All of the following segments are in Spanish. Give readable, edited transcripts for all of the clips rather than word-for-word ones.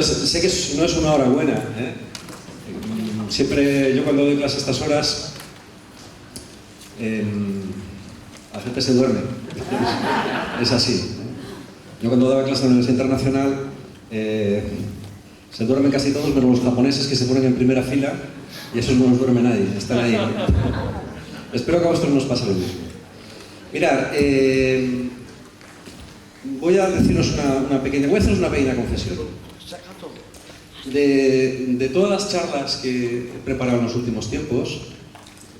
sé que no es una hora buena, ¿eh? Siempre, yo cuando doy clase a estas horas, la gente se duerme. Es así, ¿eh? Yo cuando daba clase en la Universidad Internacional, se duermen casi todos, pero los japoneses que se ponen en primera fila, y esos no nos duerme nadie, están ahí. Espero que a vosotros nos pase lo mismo. Mirad, voy a haceros una pequeña confesión. De todas las charlas que he preparado en los últimos tiempos,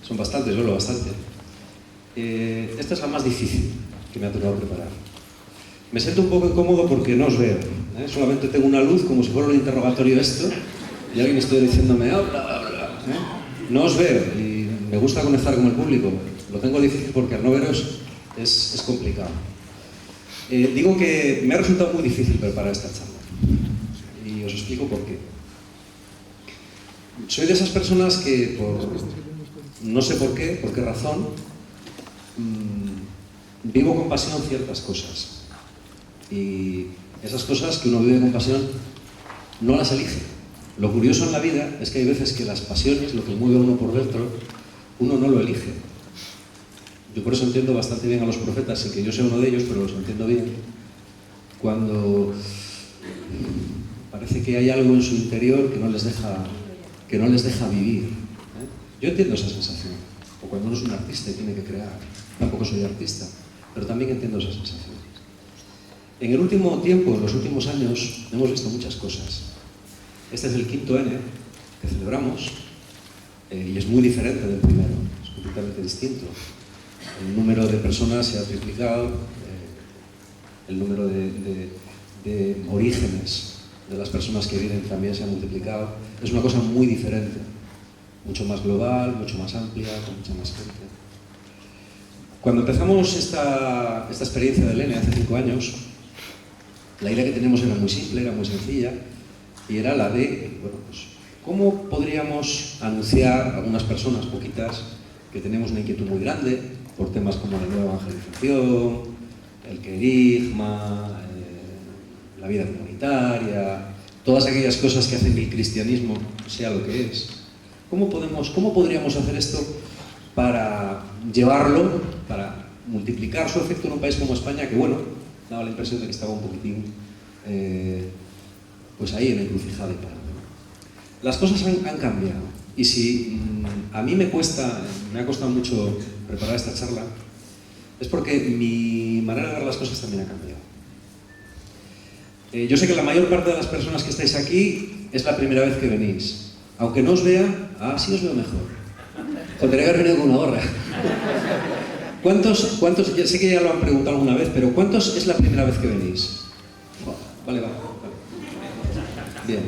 son bastantes, yo lo bastante, esta es la más difícil que me ha tocado preparar. Me siento un poco incómodo porque no os veo, ¿eh? Solamente tengo una luz como si fuera un interrogatorio esto, y alguien estoy diciéndome, habla, ¿eh? No os veo y me gusta conectar con el público. Lo tengo difícil porque al no veros es complicado. Digo que me ha resultado muy difícil preparar esta charla. Y os explico por qué. Soy de esas personas que, no sé por qué razón, vivo con pasión ciertas cosas. Y esas cosas que uno vive con pasión no las elige. Lo curioso en la vida es que hay veces que las pasiones, lo que mueve a uno por dentro, uno no lo elige. Yo por eso entiendo bastante bien a los profetas, sin que yo sea uno de ellos, pero los entiendo bien. Cuando parece que hay algo en su interior que no les deja vivir, ¿eh? Yo entiendo esa sensación. O cuando uno es un artista y tiene que crear. Tampoco soy artista, pero también entiendo esa sensación. En el último tiempo, en los últimos años, hemos visto muchas cosas. Este es el 5N que celebramos y es muy diferente del primero, es completamente distinto. El número de personas se ha triplicado, el número de orígenes de las personas que vienen también se ha multiplicado. Es una cosa muy diferente, mucho más global, mucho más amplia, con mucha más gente. Cuando empezamos esta experiencia del N hace 5 años, la idea que teníamos era muy simple, era muy sencilla, y era la de, bueno, pues, ¿cómo podríamos anunciar a algunas personas, poquitas, que tenemos una inquietud muy grande por temas como la nueva evangelización, el querigma, la vida comunitaria, todas aquellas cosas que hacen que el cristianismo sea lo que es? ¿Cómo podríamos hacer esto para llevarlo, para multiplicar su efecto en un país como España, que, bueno, daba la impresión de que estaba un poquitín pues ahí en la encrucijada de plano? Las cosas han cambiado, y si a mí me ha costado mucho preparar esta charla, es porque mi manera de ver las cosas también ha cambiado. Yo sé que la mayor parte de las personas que estáis aquí es la primera vez que venís. Aunque no os vea, sí os veo mejor. Tendría que haber venido con una gorra. ¿Cuántos, ya sé que ya lo han preguntado alguna vez, pero ¿cuántos es la primera vez que venís? Vale. Bien.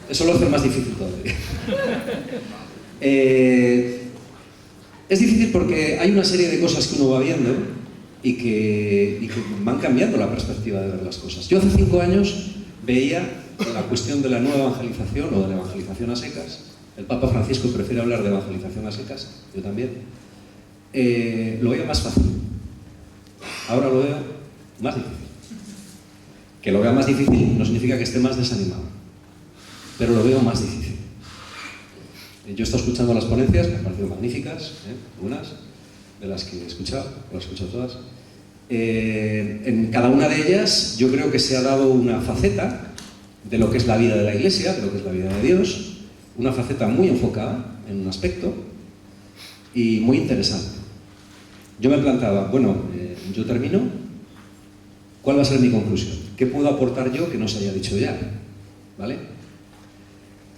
Eso lo hace más difícil todavía. Es difícil porque hay una serie de cosas que uno va viendo y que van cambiando la perspectiva de ver las cosas. Yo hace 5 años veía la cuestión de la nueva evangelización o de la evangelización a secas. El Papa Francisco prefiere hablar de evangelización a secas, yo también. Lo veía más fácil. Ahora lo veo más difícil. Que lo vea más difícil no significa que esté más desanimado, pero lo veo más difícil. Yo he estado escuchando las ponencias, me han parecido magníficas, algunas de las que he escuchado, las he escuchado todas. En cada una de ellas yo creo que se ha dado una faceta de lo que es la vida de la Iglesia, de lo que es la vida de Dios, una faceta muy enfocada en un aspecto y muy interesante. Yo me planteaba, bueno, yo termino, ¿cuál va a ser mi conclusión? ¿Qué puedo aportar yo que no se haya dicho ya? ¿Vale?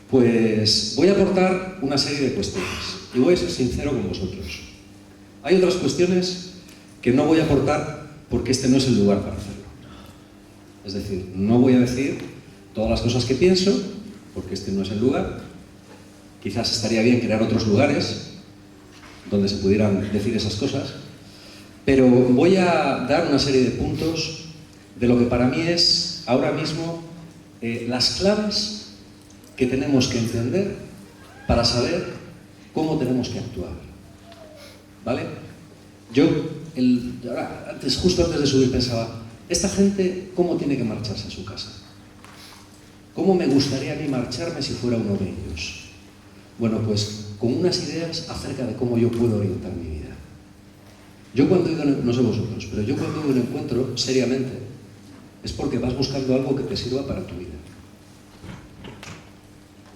Pues voy a aportar una serie de cuestiones y voy a ser sincero con vosotros. Hay otras cuestiones que no voy a aportar porque este no es el lugar para hacerlo. Es decir, no voy a decir todas las cosas que pienso porque este no es el lugar. Quizás estaría bien crear otros lugares donde se pudieran decir esas cosas, pero voy a dar una serie de puntos de lo que para mí es ahora mismo las claves que tenemos que entender para saber cómo tenemos que actuar. ¿Vale? Yo, justo antes de subir, pensaba, ¿esta gente cómo tiene que marcharse a su casa? ¿Cómo me gustaría a mí marcharme si fuera uno de ellos? Bueno, pues con unas ideas acerca de cómo yo puedo orientar mi vida. Yo cuando digo, no sé vosotros, pero yo cuando digo un encuentro, seriamente, es porque vas buscando algo que te sirva para tu vida.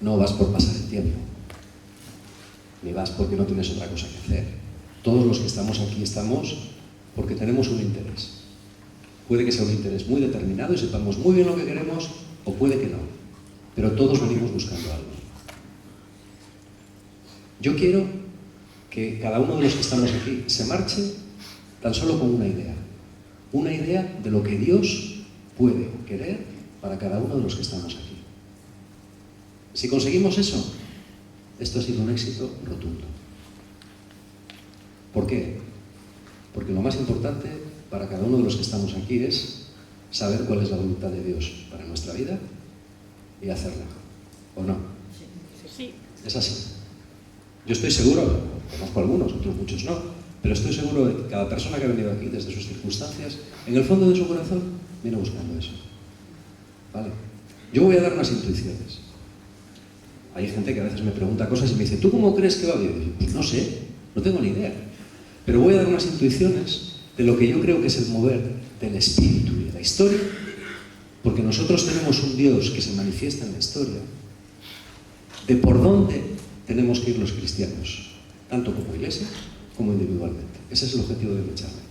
No vas por pasar el tiempo, ni vas porque no tienes otra cosa que hacer. Todos los que estamos aquí estamos porque tenemos un interés. Puede que sea un interés muy determinado y sepamos muy bien lo que queremos, o puede que no, pero todos venimos buscando algo. Yo quiero que cada uno de los que estamos aquí se marche tan solo con una idea de lo que Dios puede querer para cada uno de los que estamos aquí. Si conseguimos eso, esto ha sido un éxito rotundo. ¿Por qué? Porque lo más importante para cada uno de los que estamos aquí es saber cuál es la voluntad de Dios para nuestra vida y hacerla, ¿o no? Sí. Es así. Yo estoy seguro, conozco a algunos, otros muchos no, pero estoy seguro de que cada persona que ha venido aquí, desde sus circunstancias, en el fondo de su corazón, viene buscando eso. ¿Vale? Yo voy a dar unas intuiciones. Hay gente que a veces me pregunta cosas y me dice, ¿tú cómo crees que va a vivir? Y yo, pues no sé, no tengo ni idea. Pero voy a dar unas intuiciones de lo que yo creo que es el mover del espíritu y de la historia, porque nosotros tenemos un Dios que se manifiesta en la historia, de por dónde tenemos que ir los cristianos, tanto como iglesia como individualmente. Ese es el objetivo de mi charla.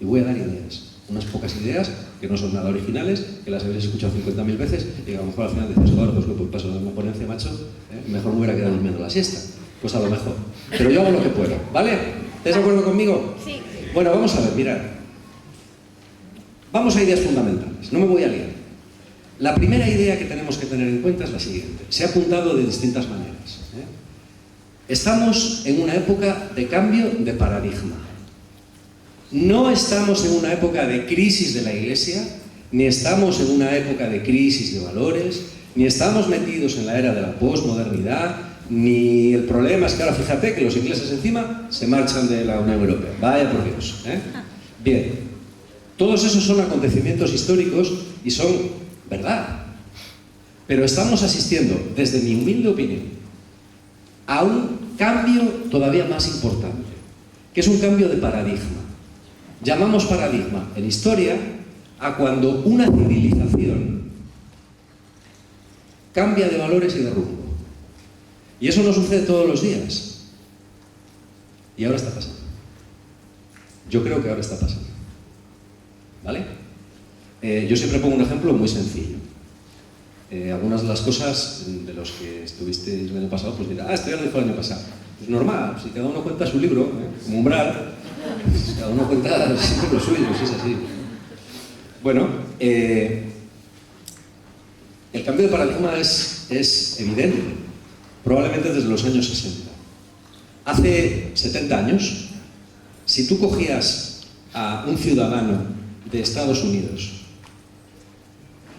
Y voy a dar ideas, unas pocas ideas que no son nada originales, que las habéis escuchado 50.000 veces y que a lo mejor al final dices, ahora pues por paso de una ponencia, macho, mejor me hubiera quedado durmiendo la siesta. Pues a lo mejor. Pero yo hago lo que puedo, ¿vale? ¿Estáis de acuerdo conmigo? Sí. Bueno, vamos a ver, mirad. Vamos a ideas fundamentales, no me voy a liar. La primera idea que tenemos que tener en cuenta es la siguiente. Se ha apuntado de distintas maneras. Estamos en una época de cambio de paradigma. No estamos en una época de crisis de la Iglesia, ni estamos en una época de crisis de valores, ni estamos metidos en la era de la posmodernidad, ni el problema es que ahora fíjate que los ingleses encima se marchan de la Unión Europea. Vaya por Dios. Bien, todos esos son acontecimientos históricos y son verdad. Pero estamos asistiendo, desde mi humilde opinión, a un cambio todavía más importante, que es un cambio de paradigma. Llamamos paradigma en historia a cuando una civilización cambia de valores y de rumbo. Y eso no sucede todos los días. Y ahora está pasando. Yo creo que ahora está pasando. ¿Vale? Yo siempre pongo un ejemplo muy sencillo. Algunas de las cosas de los que estuvisteis el año pasado, pues dirá, esto ya lo dijo el año pasado. Pues normal, si cada uno cuenta su libro, como Umbral, pues cada uno cuenta siempre lo suyo, si es así. Bueno, el cambio de paradigma es evidente, probablemente desde los años 60. Hace 70 años, si tú cogías a un ciudadano de Estados Unidos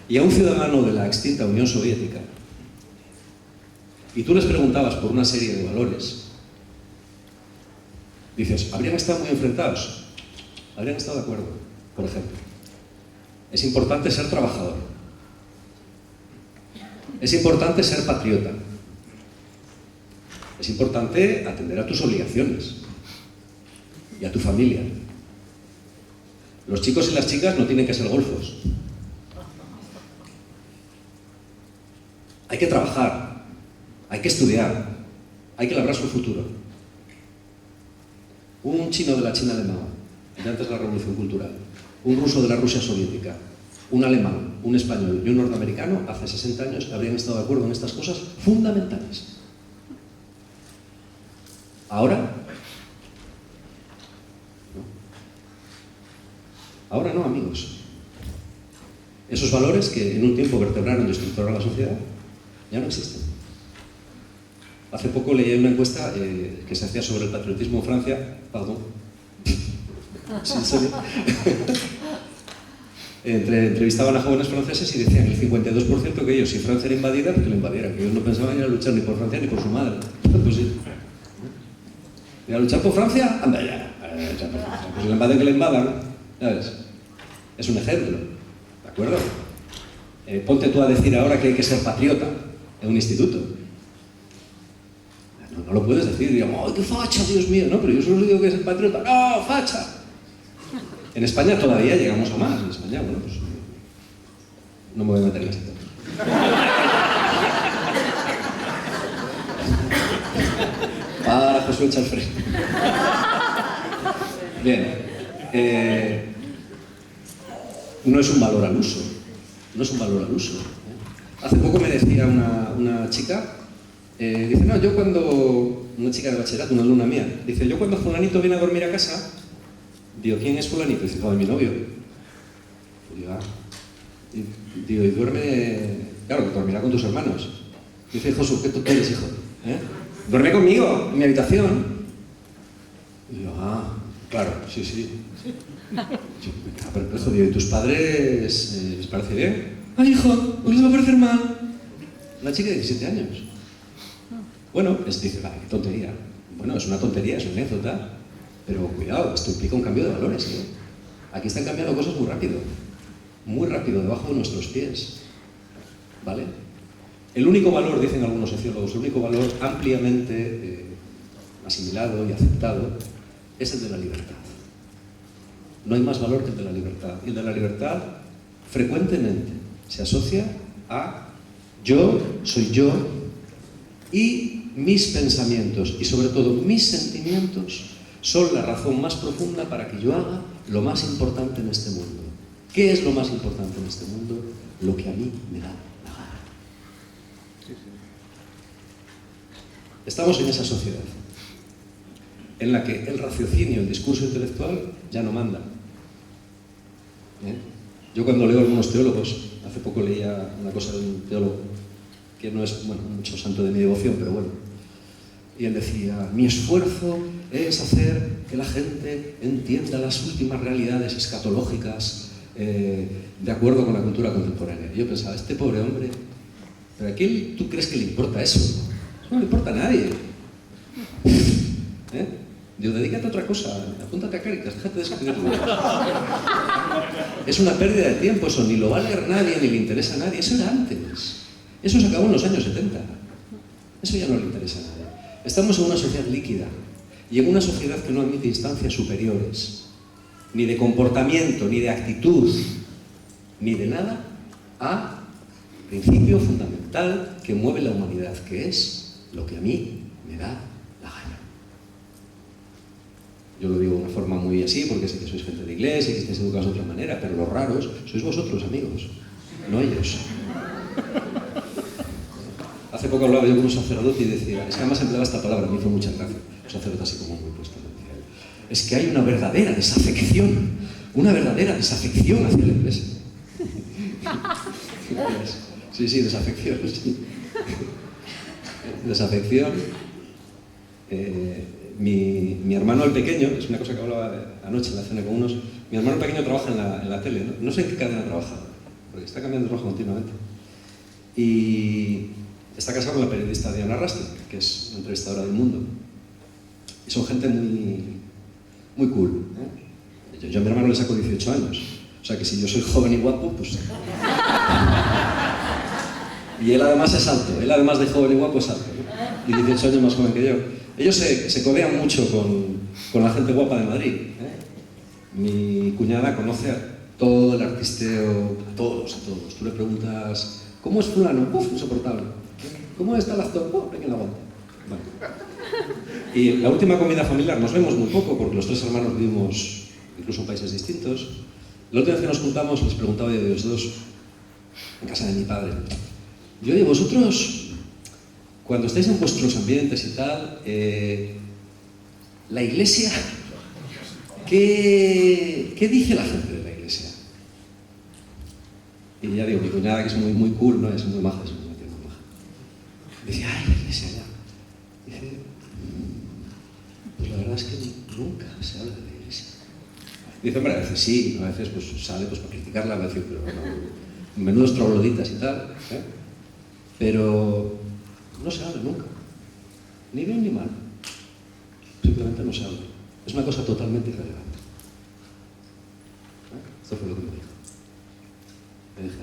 y a un ciudadano de la extinta Unión Soviética, y tú les preguntabas por una serie de valores, dices, ¿habrían estado muy enfrentados? ¿Habrían estado de acuerdo? Por ejemplo, es importante ser trabajador. Es importante ser patriota. Es importante atender a tus obligaciones y a tu familia. Los chicos y las chicas no tienen que ser golfos. Hay que trabajar, hay que estudiar, hay que labrar su futuro. Un chino de la China de Mao, de antes de la Revolución Cultural, un ruso de la Rusia soviética, un alemán, un español y un norteamericano, hace 60 años habrían estado de acuerdo en estas cosas fundamentales. ¿Ahora? No. Ahora no, amigos. Esos valores que en un tiempo vertebraron y estructuraron la sociedad, ya no existen. Hace poco leí una encuesta que se hacía sobre el patriotismo en Francia. Perdón. ¿Sí, en serio? Entrevistaban a jóvenes franceses y decían el 52% que ellos, si Francia era invadida, porque la invadieran, que ellos no pensaban ir a luchar ni por Francia ni por su madre. Pues sí. ¿Ir a luchar por Francia? Anda ya. Pues si la invaden, que la invadan. ¿Sabes? Es un ejemplo. ¿De acuerdo? Ponte tú a decir ahora que hay que ser patriota en un instituto. No lo puedes decir, digamos, ¡ay, qué facha, Dios mío! No, pero yo solo digo que es el patriota. ¡No, facha! En España todavía llegamos a más. En España, bueno, pues no me voy a meter en ese tema. Para Josué Chalfré. Bien. No es un valor al uso. No es un valor al uso. Hace poco me decía una chica, dice, no, yo cuando... Una chica de bachillerato, una alumna mía, dice, yo cuando fulanito viene a dormir a casa, digo, ¿quién es fulanito? Dice, mi novio. Digo, digo, y duerme... Claro, que dormirá con tus hermanos. Dice, Josu, ¿qué tú eres, hijo? Duerme conmigo, en mi habitación. Y digo, claro, sí. Pero jodido, ¿y tus padres les parece bien? ¡Ay, hijo! ¿Por qué les va a parecer mal? Una chica de 17 años. Bueno, dice, vale, qué tontería. Bueno, es una tontería, es una anécdota. Pero cuidado, esto implica un cambio de valores, ¿eh? Aquí están cambiando cosas muy rápido, debajo de nuestros pies. ¿Vale? El único valor, dicen algunos sociólogos, el único valor ampliamente asimilado y aceptado es el de la libertad. No hay más valor que el de la libertad. Y el de la libertad frecuentemente se asocia a yo, soy yo, y mis pensamientos, y sobre todo mis sentimientos, son la razón más profunda para que yo haga lo más importante en este mundo. ¿Qué es lo más importante en este mundo? Lo que a mí me da la gana. Estamos en esa sociedad en la que el raciocinio, el discurso intelectual ya no manda. Yo cuando leo a algunos teólogos, hace poco leía una cosa de un teólogo que no es, bueno, mucho santo de mi devoción, pero bueno, y él decía, mi esfuerzo es hacer que la gente entienda las últimas realidades escatológicas de acuerdo con la cultura contemporánea. Y yo pensaba, este pobre hombre, ¿pero a quién tú crees que le importa eso? Eso no le importa a nadie. Digo, dedícate a otra cosa, apúntate a Cáritas, déjate de escribir libros. Es una pérdida de tiempo eso, ni lo va a leer nadie, ni le interesa a nadie. Eso era antes. Eso se acabó en los años 70. Eso ya no le interesa a nadie. Estamos en una sociedad líquida y en una sociedad que no admite instancias superiores, ni de comportamiento, ni de actitud, ni de nada, a principio fundamental que mueve la humanidad, que es lo que a mí me da la gana. Yo lo digo de una forma muy así, porque sé que sois gente de iglesia y que estáis educados de otra manera, pero los raros sois vosotros, amigos, no ellos. Hace poco hablaba yo con un sacerdote y decía, es que además empleaba esta palabra, me hizo mucha gracia, un sacerdote así como muy puesto. Es que hay una verdadera desafección hacia la iglesia. Sí, desafección, sí. Desafección. Mi hermano el pequeño, es una cosa que hablaba anoche en la cena con unos, mi hermano el pequeño trabaja en la tele, no sé en qué cadena trabaja, porque está cambiando de trabajo continuamente. Y está casado con la periodista Diana Rastin, que es una entrevistadora del Mundo. Y son gente muy cool. Yo a mi hermano le saco 18 años. O sea que si yo soy joven y guapo, pues... Y él además es alto. Él además de joven y guapo es alto, ¿no? Y 18 años más joven que yo. Ellos se codean mucho con la gente guapa de Madrid. Mi cuñada conoce a todo el artisteo, a todos. Tú le preguntas, ¿cómo es fulano? ¡Uf, insoportable! ¿Cómo está el actor? Venga, la aguante. Vale. Y la última comida familiar, nos vemos muy poco porque los tres hermanos vivimos incluso en países distintos. La última vez que nos juntamos les preguntaba yo de los dos, en casa de mi padre, y oye, vosotros, cuando estáis en vuestros ambientes y tal, la iglesia, ¿qué dice la gente de la iglesia? Y ya digo, mi cuñada, que es muy cool, ¿no? Es muy maja, es muy maja. Dice, ay, la iglesia ya. Dice, pues la verdad es que nunca se habla de la iglesia. Dice, hombre, a veces sí, a veces pues sale pues, para criticarla, a veces, pero bueno, menudos trogloditas y tal, pero no se habla nunca, ni bien ni mal, simplemente no se habla. Es una cosa totalmente irrelevante. Esto fue lo que me dijo. Me dije,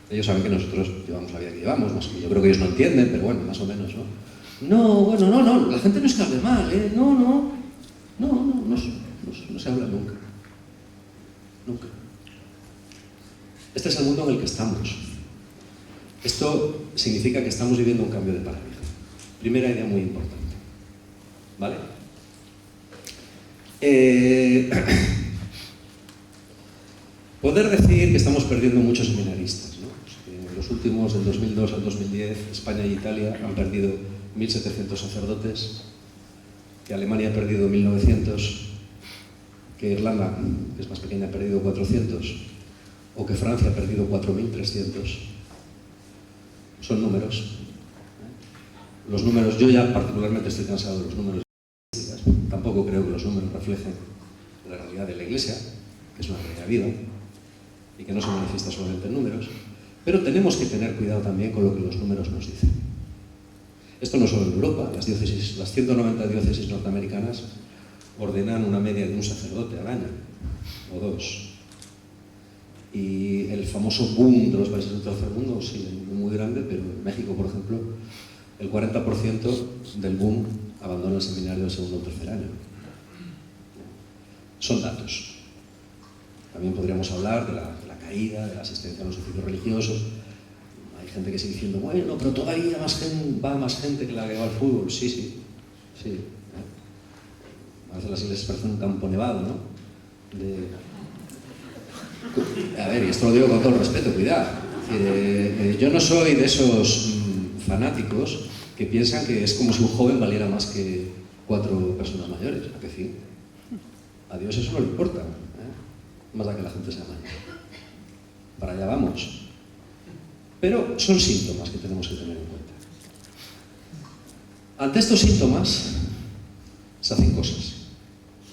Ellos saben que nosotros llevamos la vida que llevamos, más que yo creo que ellos no entienden, pero bueno, más o menos, ¿no? No, bueno, no, la gente no es que hable mal, ¿eh? No se habla nunca. Nunca. Este es el mundo en el que estamos. Esto significa que estamos viviendo un cambio de paradigma. Primera idea muy importante. ¿Vale? Poder decir que estamos perdiendo muchos seminaristas, ¿no? En los últimos, del 2002 al 2010, España y Italia han perdido 1.700 sacerdotes, que Alemania ha perdido 1.900, que Irlanda, que es más pequeña, ha perdido 400, o que Francia ha perdido 4.300. Son números. Los números, yo ya particularmente estoy cansado de los números. Tampoco creo que los números reflejen la realidad de la Iglesia, que es una realidad viva y que no se manifiesta solamente en números, pero tenemos que tener cuidado también con lo que los números nos dicen. Esto no solo en Europa, las 190 diócesis norteamericanas ordenan una media de un sacerdote al año, o dos. Y el famoso boom de los países del tercer mundo, sí, es muy grande, pero en México, por ejemplo, el 40% del boom abandona el seminario del segundo o tercer año. Son datos. También podríamos hablar de la caída, de la asistencia a los oficios religiosos. Hay gente que sigue diciendo, bueno, pero todavía va más gente que la que va al fútbol. Sí. A veces las iglesias parecen un campo nevado, ¿no? A ver, y esto lo digo con todo el respeto, cuidado. Yo no soy de esos fanáticos que piensan que es como si un joven valiera más que 4 personas mayores. ¿A qué fin? A Dios eso no le importa, más da que la gente sea mayor. Para allá vamos. Pero son síntomas que tenemos que tener en cuenta. Ante estos síntomas se hacen cosas,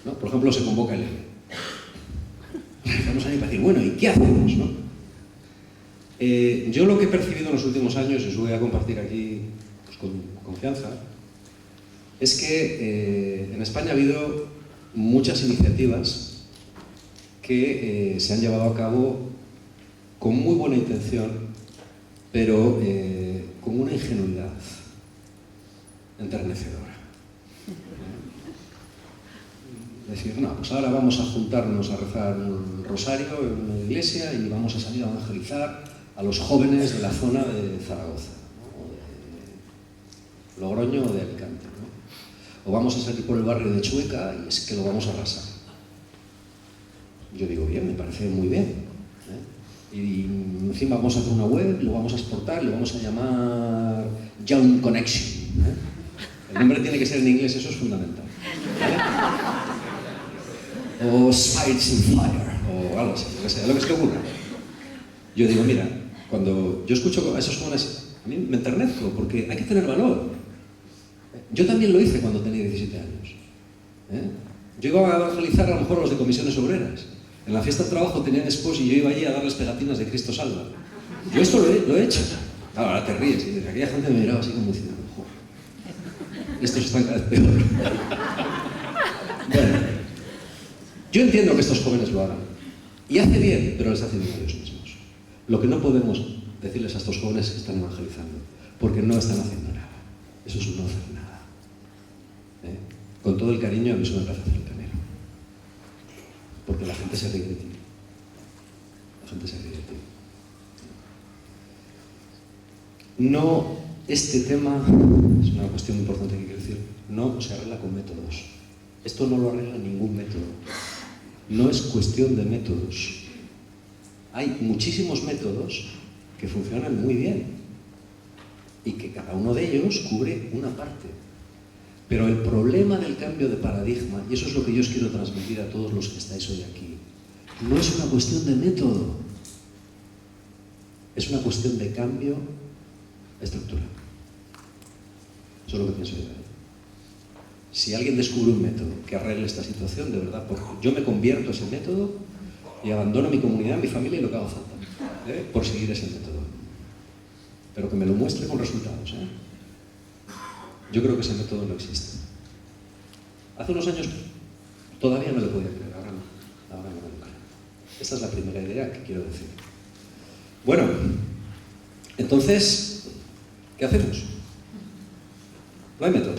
¿no? Por ejemplo, se convoca el ELE. Estamos ahí para decir, bueno, ¿y qué hacemos, no? Yo lo que he percibido en los últimos años, y os voy a compartir aquí pues, con confianza, es que en España ha habido muchas iniciativas que se han llevado a cabo con muy buena intención, pero con una ingenuidad enternecedora. Es decir, no, pues ahora vamos a juntarnos a rezar un rosario en una iglesia y vamos a salir a evangelizar a los jóvenes de la zona de Zaragoza, ¿no? O de Logroño o de Alicante, ¿no? O vamos a salir por el barrio de Chueca y es que lo vamos a arrasar. Yo digo, bien, me parece muy bien, ¿eh? Y encima vamos a hacer una web, lo vamos a exportar, lo vamos a llamar Young Connection, ¿eh? El nombre tiene que ser en inglés, eso es fundamental, ¿vale? O Spirits in Fire, o algo así, lo que se te ocurra. Yo digo, mira, cuando yo escucho a esos jóvenes, a mí me enternezco, porque hay que tener valor. Yo también lo hice cuando tenía 17 años. Yo iba a evangelizar a lo mejor a los de comisiones obreras. En la fiesta de trabajo tenían expos y yo iba allí a darles pegatinas de Cristo Salva. Yo esto lo he hecho. Claro, ahora te ríes, y aquella gente me miraba así como diciendo, joder, estos están cada vez peor. Bueno. Yo entiendo que estos jóvenes lo hagan, y hace bien, pero les hace bien a ellos mismos. Lo que no podemos decirles a estos jóvenes es que están evangelizando, porque no están haciendo nada. Eso es no hacer nada. Con todo el cariño, a mí eso me parece hacer el canero. Porque la gente se ríe de ti. La gente se ríe de ti. No, este tema, es una cuestión importante que quiero decir, no se arregla con métodos. Esto no lo arregla ningún método. No es cuestión de métodos. Hay muchísimos métodos que funcionan muy bien y que cada uno de ellos cubre una parte. Pero el problema del cambio de paradigma, y eso es lo que yo os quiero transmitir a todos los que estáis hoy aquí, no es una cuestión de método, es una cuestión de cambio estructural. Eso es lo que pienso yo. Si alguien descubre un método que arregle esta situación, de verdad, porque yo me convierto a ese método y abandono mi comunidad, mi familia y lo que haga falta, por seguir ese método. Pero que me lo muestre con resultados. Yo creo que ese método no existe. Hace unos años todavía no lo podía creer, ahora no me lo creo. Esta es la primera idea que quiero decir. Bueno, Entonces, ¿qué hacemos? No hay método.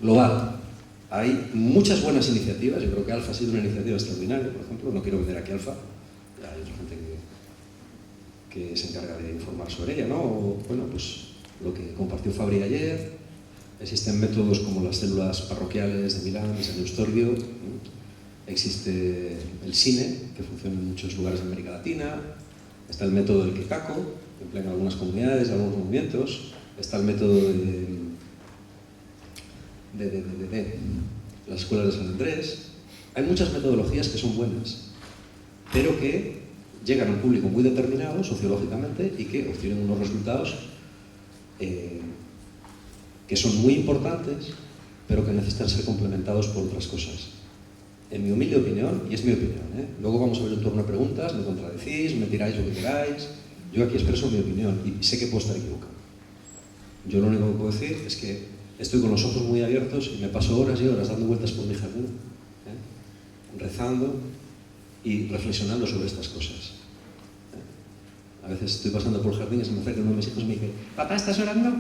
Global. Hay muchas buenas iniciativas. Yo creo que Alfa ha sido una iniciativa extraordinaria, por ejemplo. No quiero vender aquí Alfa. Ya hay otra gente que se encarga de informar sobre ella, ¿no? O, bueno, pues lo que compartió Fabri ayer. Existen métodos como las células parroquiales de Milán, de San Eustorgio. Existe el cine, que funciona en muchos lugares de América Latina. Está el método del Kekako, que emplea en algunas comunidades, en algunos movimientos. Está el método de las escuelas de San Andrés. Hay muchas metodologías que son buenas, pero que llegan a un público muy determinado sociológicamente y que obtienen unos resultados que son muy importantes, pero que necesitan ser complementados por otras cosas. En mi humilde opinión, y es mi opinión, luego vamos a ver un turno de preguntas, me contradecís, me tiráis lo que queráis, yo aquí expreso mi opinión y sé que puedo estar equivocado. Yo lo único que puedo decir es que estoy con los ojos muy abiertos y me paso horas y horas dando vueltas por mi jardín, rezando y reflexionando sobre estas cosas. A veces estoy pasando por el jardín y se me acerca uno de mis hijos y me dice: «Papá, ¿estás orando?».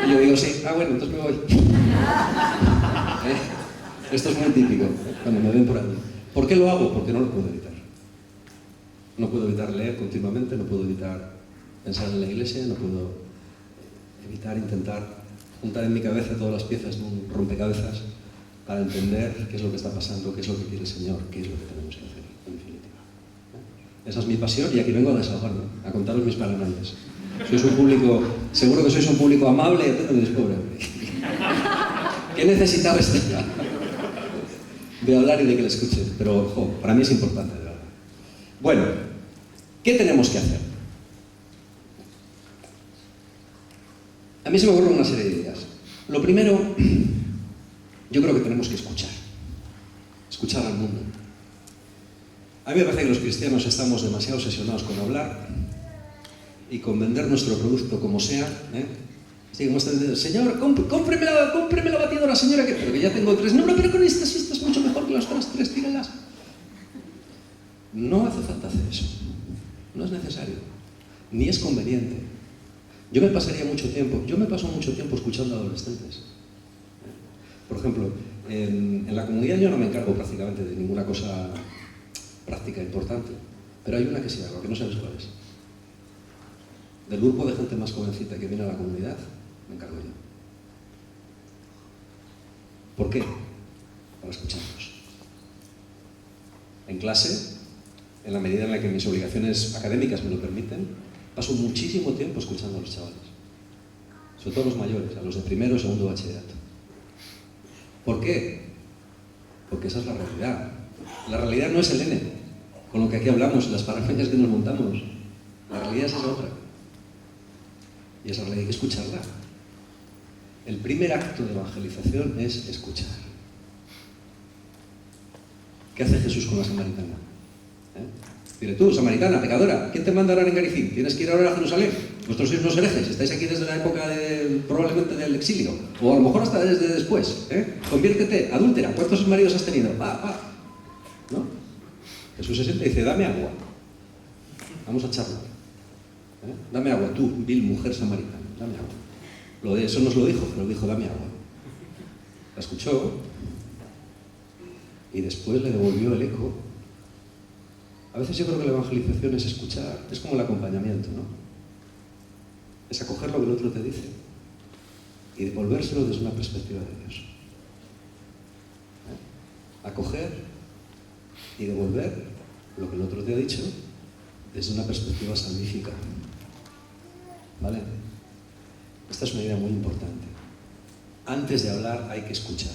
Y yo digo: «Sí». «Ah, bueno, entonces me voy». Esto es muy típico, cuando me ven por allí. ¿Por qué lo hago? Porque no lo puedo evitar. No puedo evitar leer continuamente, no puedo evitar pensar en la iglesia, no puedo evitar intentar juntar en mi cabeza todas las piezas de un rompecabezas para entender qué es lo que está pasando, qué es lo que quiere el Señor, qué es lo que tenemos que hacer, en definitiva. Esa es mi pasión y aquí vengo a desahogarme, a contaros mis paranoias. Sois un público, seguro que sois un público amable y atento, diréis: «Pobre hombre, ¿qué necesitaba este de hablar y de que le escuchen?». Pero, para mí es importante, de verdad. Bueno, ¿qué tenemos que hacer? A mí se me ocurren una serie de ideas. Lo primero, yo creo que tenemos que escuchar. Escuchar al mundo. A mí me parece que los cristianos estamos demasiado obsesionados con hablar y con vender nuestro producto como sea. «Señor, cómpreme la batidora, señora, pero que ya tengo 3. No, pero con esta es mucho mejor que las otras 3, tírenlas». No hace falta hacer eso. No es necesario. Ni es conveniente. Yo me paso mucho tiempo escuchando a adolescentes. Por ejemplo, en la comunidad yo no me encargo prácticamente de ninguna cosa práctica importante, pero hay una que sí hago, que no sabes cuál es. Del grupo de gente más jovencita que viene a la comunidad, me encargo yo. ¿Por qué? Para escucharlos. En clase, en la medida en la que mis obligaciones académicas me lo permiten, paso muchísimo tiempo escuchando a los chavales. Sobre todo a los mayores, a los de primero y segundo bachillerato. ¿Por qué? Porque esa es la realidad. La realidad no es el N, con lo que aquí hablamos, las paranoias que nos montamos. La realidad es esa otra. Y esa realidad hay que escucharla. El primer acto de evangelización es escuchar. ¿Qué hace Jesús con la samaritana? Dile: «Tú, samaritana, pecadora, ¿quién te manda a orar en Garicín? ¿Tienes que ir ahora a Jerusalén? Vosotros sois unos herejes, estáis aquí desde la época probablemente del exilio, o a lo mejor hasta desde después. Conviértete, adúltera, ¿cuántos maridos has tenido? Va». ¿No? Jesús se siente y dice: «Dame agua. Vamos a charlar. Dame agua, tú, vil mujer samaritana, dame agua». Eso nos lo dijo, pero dijo: «Dame agua». La escuchó y después le devolvió el eco. A veces yo creo que la evangelización es escuchar, es como el acompañamiento, ¿no? Es acoger lo que el otro te dice y devolvérselo desde una perspectiva de Dios. Acoger y devolver lo que el otro te ha dicho desde una perspectiva salvífica. ¿Vale? Esta es una idea muy importante. Antes de hablar hay que escuchar.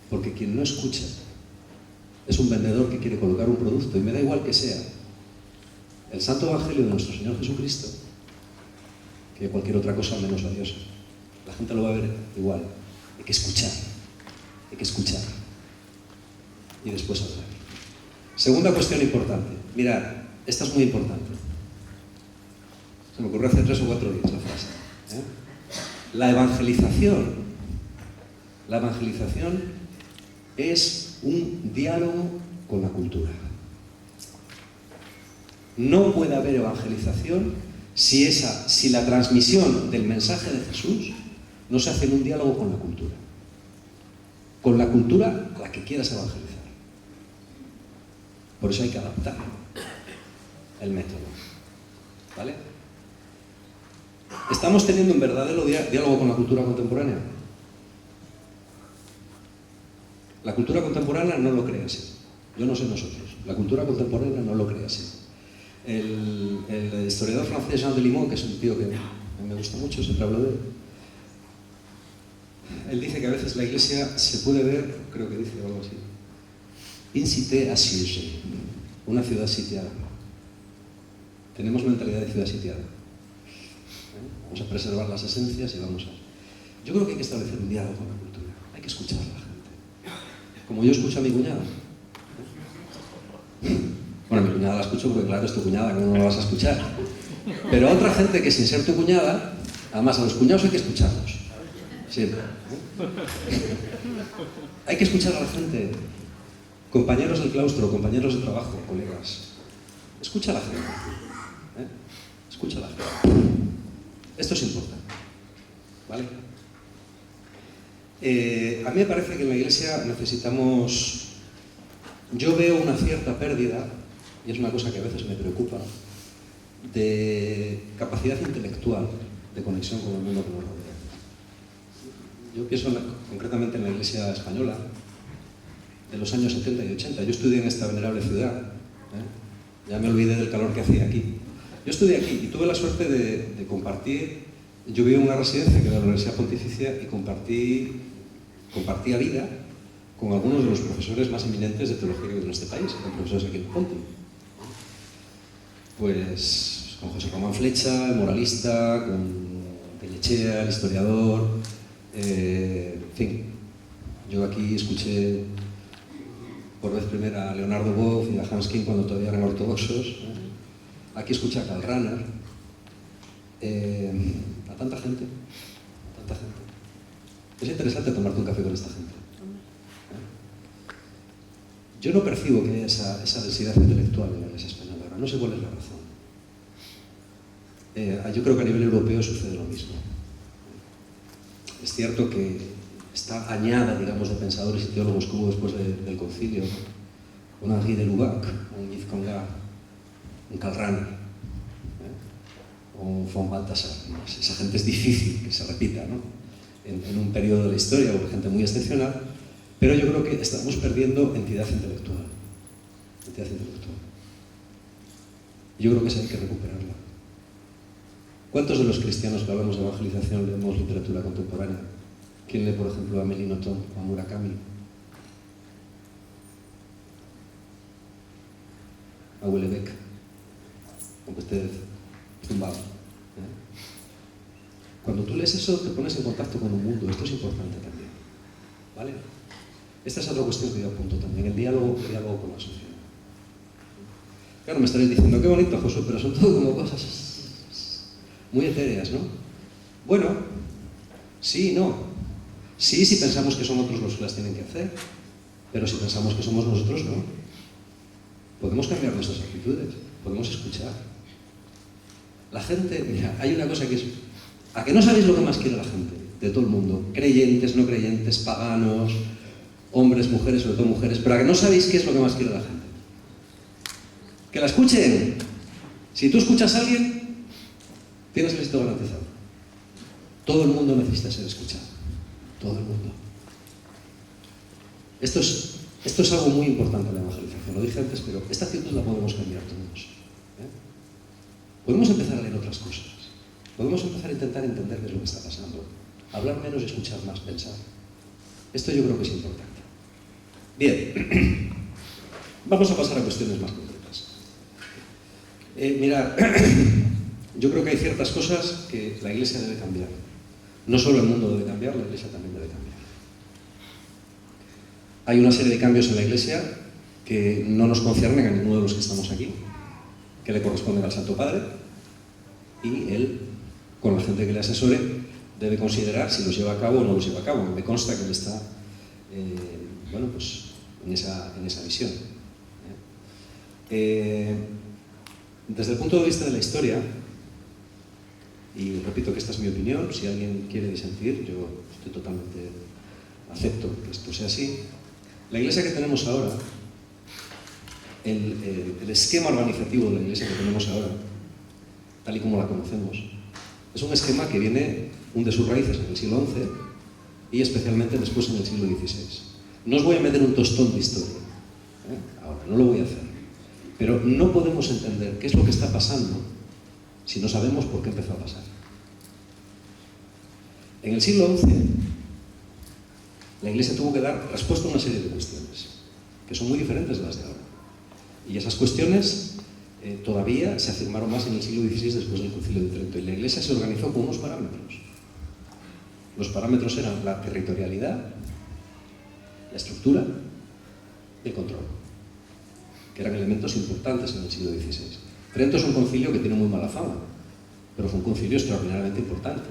Porque quien no escucha es un vendedor que quiere colocar un producto, y me da igual que sea el santo evangelio de nuestro Señor Jesucristo que cualquier otra cosa menos valiosa. La gente lo va a ver igual. Hay que escuchar. Hay que escuchar. Y después hablar. Segunda cuestión importante. Mirad, esta es muy importante. Se me ocurrió hace 3 o 4 días la frase. La evangelización es un diálogo con la cultura. No puede haber evangelización si la transmisión del mensaje de Jesús no se hace en un diálogo con la cultura. Con la cultura a la que quieras evangelizar. Por eso hay que adaptar el método. ¿Vale? ¿Estamos teniendo un verdadero diálogo con la cultura contemporánea? La cultura contemporánea no lo cree así. Yo no sé nosotros. La cultura contemporánea no lo cree así. El historiador francés Jean Delimont, que es un tío que me gusta mucho, siempre hablo de él, él dice que a veces la Iglesia se puede ver, creo que dice algo así, une cité assiégée, una ciudad sitiada. Tenemos mentalidad de ciudad sitiada. Vamos a preservar las esencias y vamos a... Yo creo que hay que establecer un diálogo con la cultura. Hay que escuchar a la gente. Como yo escucho a mi cuñada. Bueno, mi cuñada la escucho porque, claro, es tu cuñada, ¿cómo no la vas a escuchar? Pero a otra gente que sin ser tu cuñada, además a los cuñados hay que escucharlos. Siempre. Hay que escuchar a la gente. Compañeros del claustro, compañeros de trabajo, colegas. Escucha a la gente. Escucha a la gente. Esto es importante. ¿Vale? A mí me parece que en la Iglesia necesitamos... Yo veo una cierta pérdida, y es una cosa que a veces me preocupa, de capacidad intelectual de conexión con el mundo que nos rodea. Yo pienso concretamente en la Iglesia española de los años 70 y 80. Yo estudié en esta venerable ciudad. Ya me olvidé del calor que hacía aquí. Yo estudié aquí y tuve la suerte de compartir. Yo viví en una residencia que era la Universidad Pontificia y compartía vida con algunos de los profesores más eminentes de teología que hay en este país, con profesores aquí en Ponti. Pues con José Román Flecha, el moralista, con Tellechea, el historiador, en fin. Yo aquí escuché por vez primera a Leonardo Boff y a Hans King cuando todavía eran ortodoxos. Aquí escuché a Karl Rahner, a tanta gente, Es interesante tomarte un café con esta gente. Yo no percibo que haya esa densidad intelectual en la Iglesia española, no sé cuál es la razón. Yo creo que a nivel europeo sucede lo mismo. Es cierto que esta añada, digamos, de pensadores y teólogos que hubo después del concilio, un Henri de Lubac, un Yves Congar, un Karl Rahner, o un von Balthasar. Esa gente es difícil que se repita, ¿no? En un periodo de la historia, o gente muy excepcional, pero yo creo que estamos perdiendo entidad intelectual. Yo creo que esa hay que recuperarla. ¿Cuántos de los cristianos que hablamos de evangelización leemos literatura contemporánea? ¿Quién lee, por ejemplo, a Méline Nothomb o a Murakami? A Houellebecq, aunque esté tumbado. Cuando tú lees eso, te pones en contacto con un mundo. Esto es importante también. ¿Vale? Esta es otra cuestión que yo apunto también, el diálogo con la sociedad. Claro, me estaréis diciendo, qué bonito, Josué, pero son todo como cosas muy etéreas, ¿no? Bueno, sí y no. Sí, si pensamos que son otros los que las tienen que hacer, pero si pensamos que somos nosotros, no. Podemos cambiar nuestras actitudes, podemos escuchar. La gente, mira, hay una cosa que es... ¿A que no sabéis lo que más quiere la gente? De todo el mundo. Creyentes, no creyentes, paganos, hombres, mujeres, sobre todo mujeres. Pero ¿a que no sabéis qué es lo que más quiere la gente? Que la escuchen. Si tú escuchas a alguien, tienes el éxito garantizado. Todo el mundo necesita ser escuchado. Todo el mundo. Esto es algo muy importante en la evangelización. Lo dije antes, pero esta actitud la podemos cambiar todos. Podemos empezar a leer otras cosas. Podemos empezar a intentar entender qué es lo que está pasando. Hablar menos y escuchar más, pensar. Esto yo creo que es importante. Bien. Vamos a pasar a cuestiones más concretas. Mirad, yo creo que hay ciertas cosas que la Iglesia debe cambiar. No solo el mundo debe cambiar, la Iglesia también debe cambiar. Hay una serie de cambios en la Iglesia que no nos conciernen a ninguno de los que estamos aquí, que le corresponden al Santo Padre, y él, con la gente que le asesore, debe considerar si los lleva a cabo o no los lleva a cabo. Me consta que él está bueno, pues, en esa visión. Desde el punto de vista de la historia, y repito que esta es mi opinión, si alguien quiere disentir, yo estoy totalmente acepto que esto sea así. La iglesia que tenemos ahora, el esquema organizativo de la iglesia que tenemos ahora, tal y como la conocemos, es un esquema que hunde sus raíces en el siglo XI y especialmente después en el siglo XVI. No os voy a meter un tostón de historia, ahora, no lo voy a hacer. Pero no podemos entender qué es lo que está pasando si no sabemos por qué empezó a pasar. En el siglo XI, la Iglesia tuvo que dar respuesta a una serie de cuestiones, que son muy diferentes de las de ahora. Y esas cuestiones todavía se afirmaron más en el siglo XVI después del Concilio de Trento. Y la Iglesia se organizó con unos parámetros. Los parámetros eran la territorialidad, la estructura y el control, que eran elementos importantes en el siglo XVI. Trento es un concilio que tiene muy mala fama, pero fue un concilio extraordinariamente importante,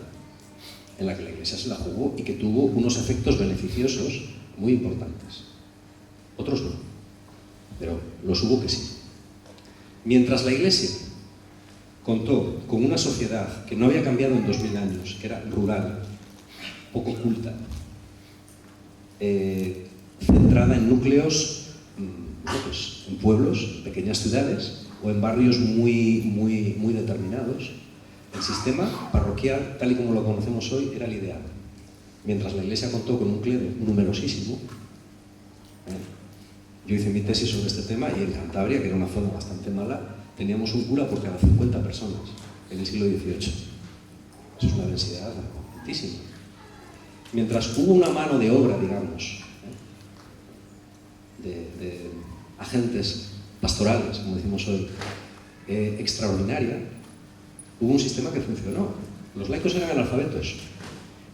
en la que la Iglesia se la jugó y que tuvo unos efectos beneficiosos muy importantes. Otros no, pero los hubo que sí. Mientras la Iglesia contó con una sociedad que no había cambiado en 2000 años, que era rural, poco culta, centrada en núcleos, pues, en pueblos, pequeñas ciudades o en barrios muy determinados, el sistema parroquial, tal y como lo conocemos hoy, era el ideal. Mientras la Iglesia contó con un clero numerosísimo, yo hice mi tesis sobre este tema y en Cantabria, que era una zona bastante mala, teníamos un cura por cada 50 personas en el siglo XVIII. Eso es una densidad altísima. Mientras hubo una mano de obra, digamos, de agentes pastorales, como decimos hoy, extraordinaria, hubo un sistema que funcionó. Los laicos eran analfabetos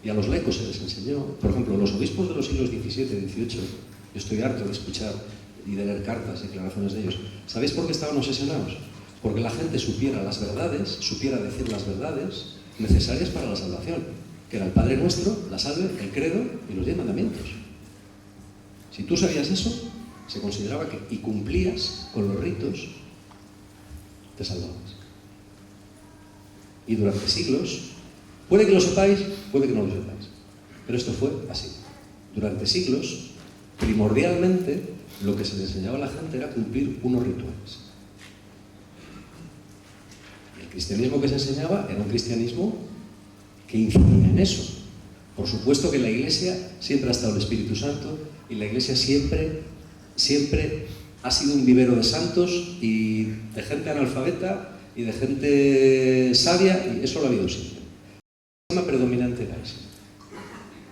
y a los laicos se les enseñó. Por ejemplo, los obispos de los siglos XVII y XVIII, yo estoy harto de escuchar y de leer cartas y declaraciones de ellos. ¿Sabéis por qué estaban obsesionados? Porque la gente supiera las verdades, supiera decir las verdades necesarias para la salvación, que era el Padre Nuestro, la salve, el credo y los 10 mandamientos. Si tú sabías eso, se consideraba que, y cumplías con los ritos, te salvabas. Y durante siglos, puede que lo sepáis, puede que no lo sepáis, pero esto fue así. Durante siglos, primordialmente, lo que se le enseñaba a la gente era cumplir unos rituales. Y el cristianismo que se enseñaba era un cristianismo que incidía en eso. Por supuesto que en la Iglesia siempre ha estado el Espíritu Santo y la Iglesia siempre ha sido un vivero de santos y de gente analfabeta y de gente sabia, y eso lo ha habido siempre. El esquema predominante era ese.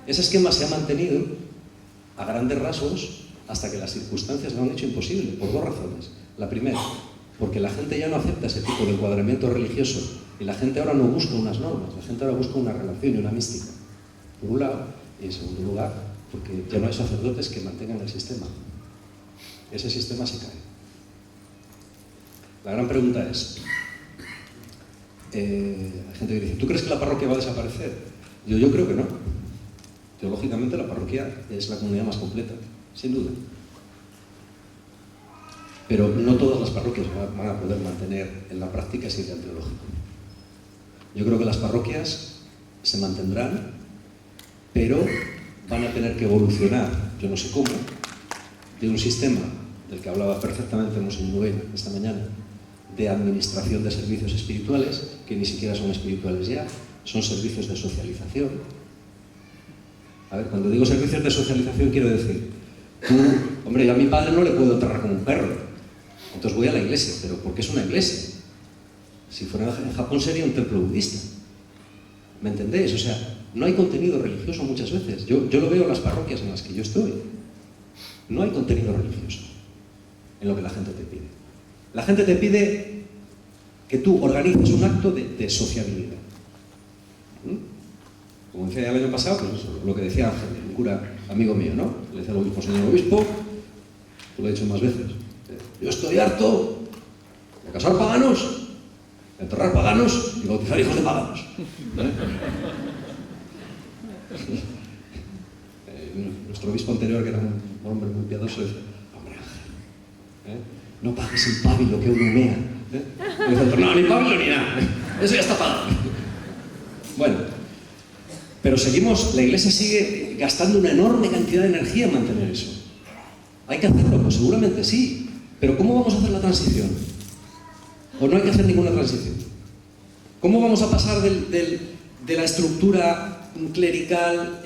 Ese esquema se ha mantenido a grandes rasgos hasta que las circunstancias lo han hecho imposible, por dos razones. La primera, porque la gente ya no acepta ese tipo de encuadramiento religioso y la gente ahora no busca unas normas, la gente ahora busca una relación y una mística. Por un lado, y en segundo lugar, porque ya no hay sacerdotes que mantengan el sistema. Ese sistema se cae. La gran pregunta es, hay gente que dice, ¿tú crees que la parroquia va a desaparecer? Yo creo que no. Teológicamente la parroquia es la comunidad más completa, sin duda. Pero no todas las parroquias van a poder mantener en la práctica ese ideal teológico. Yo creo que las parroquias se mantendrán, pero van a tener que evolucionar, yo no sé cómo, de un sistema del que hablaba perfectamente Monseñor Nogueira esta mañana, de administración de servicios espirituales, que ni siquiera son espirituales ya, son servicios de socialización. A ver, cuando digo servicios de socialización quiero decir, hombre, yo a mi padre no le puedo enterrar como un perro, entonces voy a la iglesia, pero ¿por qué es una iglesia? Si fuera en Japón sería un templo budista. ¿Me entendéis? O sea, no hay contenido religioso muchas veces. Yo lo veo en las parroquias en las que yo estoy. No hay contenido religioso en lo que la gente te pide. La gente te pide que tú organices un acto de sociabilidad. Como decía el año pasado, pues eso, lo que decía Ángel, un cura amigo mío, ¿no? Le decía al obispo, señor obispo, tú lo he dicho más veces, yo estoy harto de casar paganos, de enterrar paganos y bautizar hijos de paganos. Nuestro obispo anterior, que era un hombre muy piadoso, decía, hombre Ángel, no pagues el pábilo que uno mea Y dice otro, no, ni Pablo ni nada. Eso ya está pagado. Bueno, pero la Iglesia sigue gastando una enorme cantidad de energía en mantener eso. ¿Hay que hacerlo? Pues seguramente sí. Pero ¿cómo vamos a hacer la transición? ¿O no hay que hacer ninguna transición? ¿Cómo vamos a pasar de la estructura clerical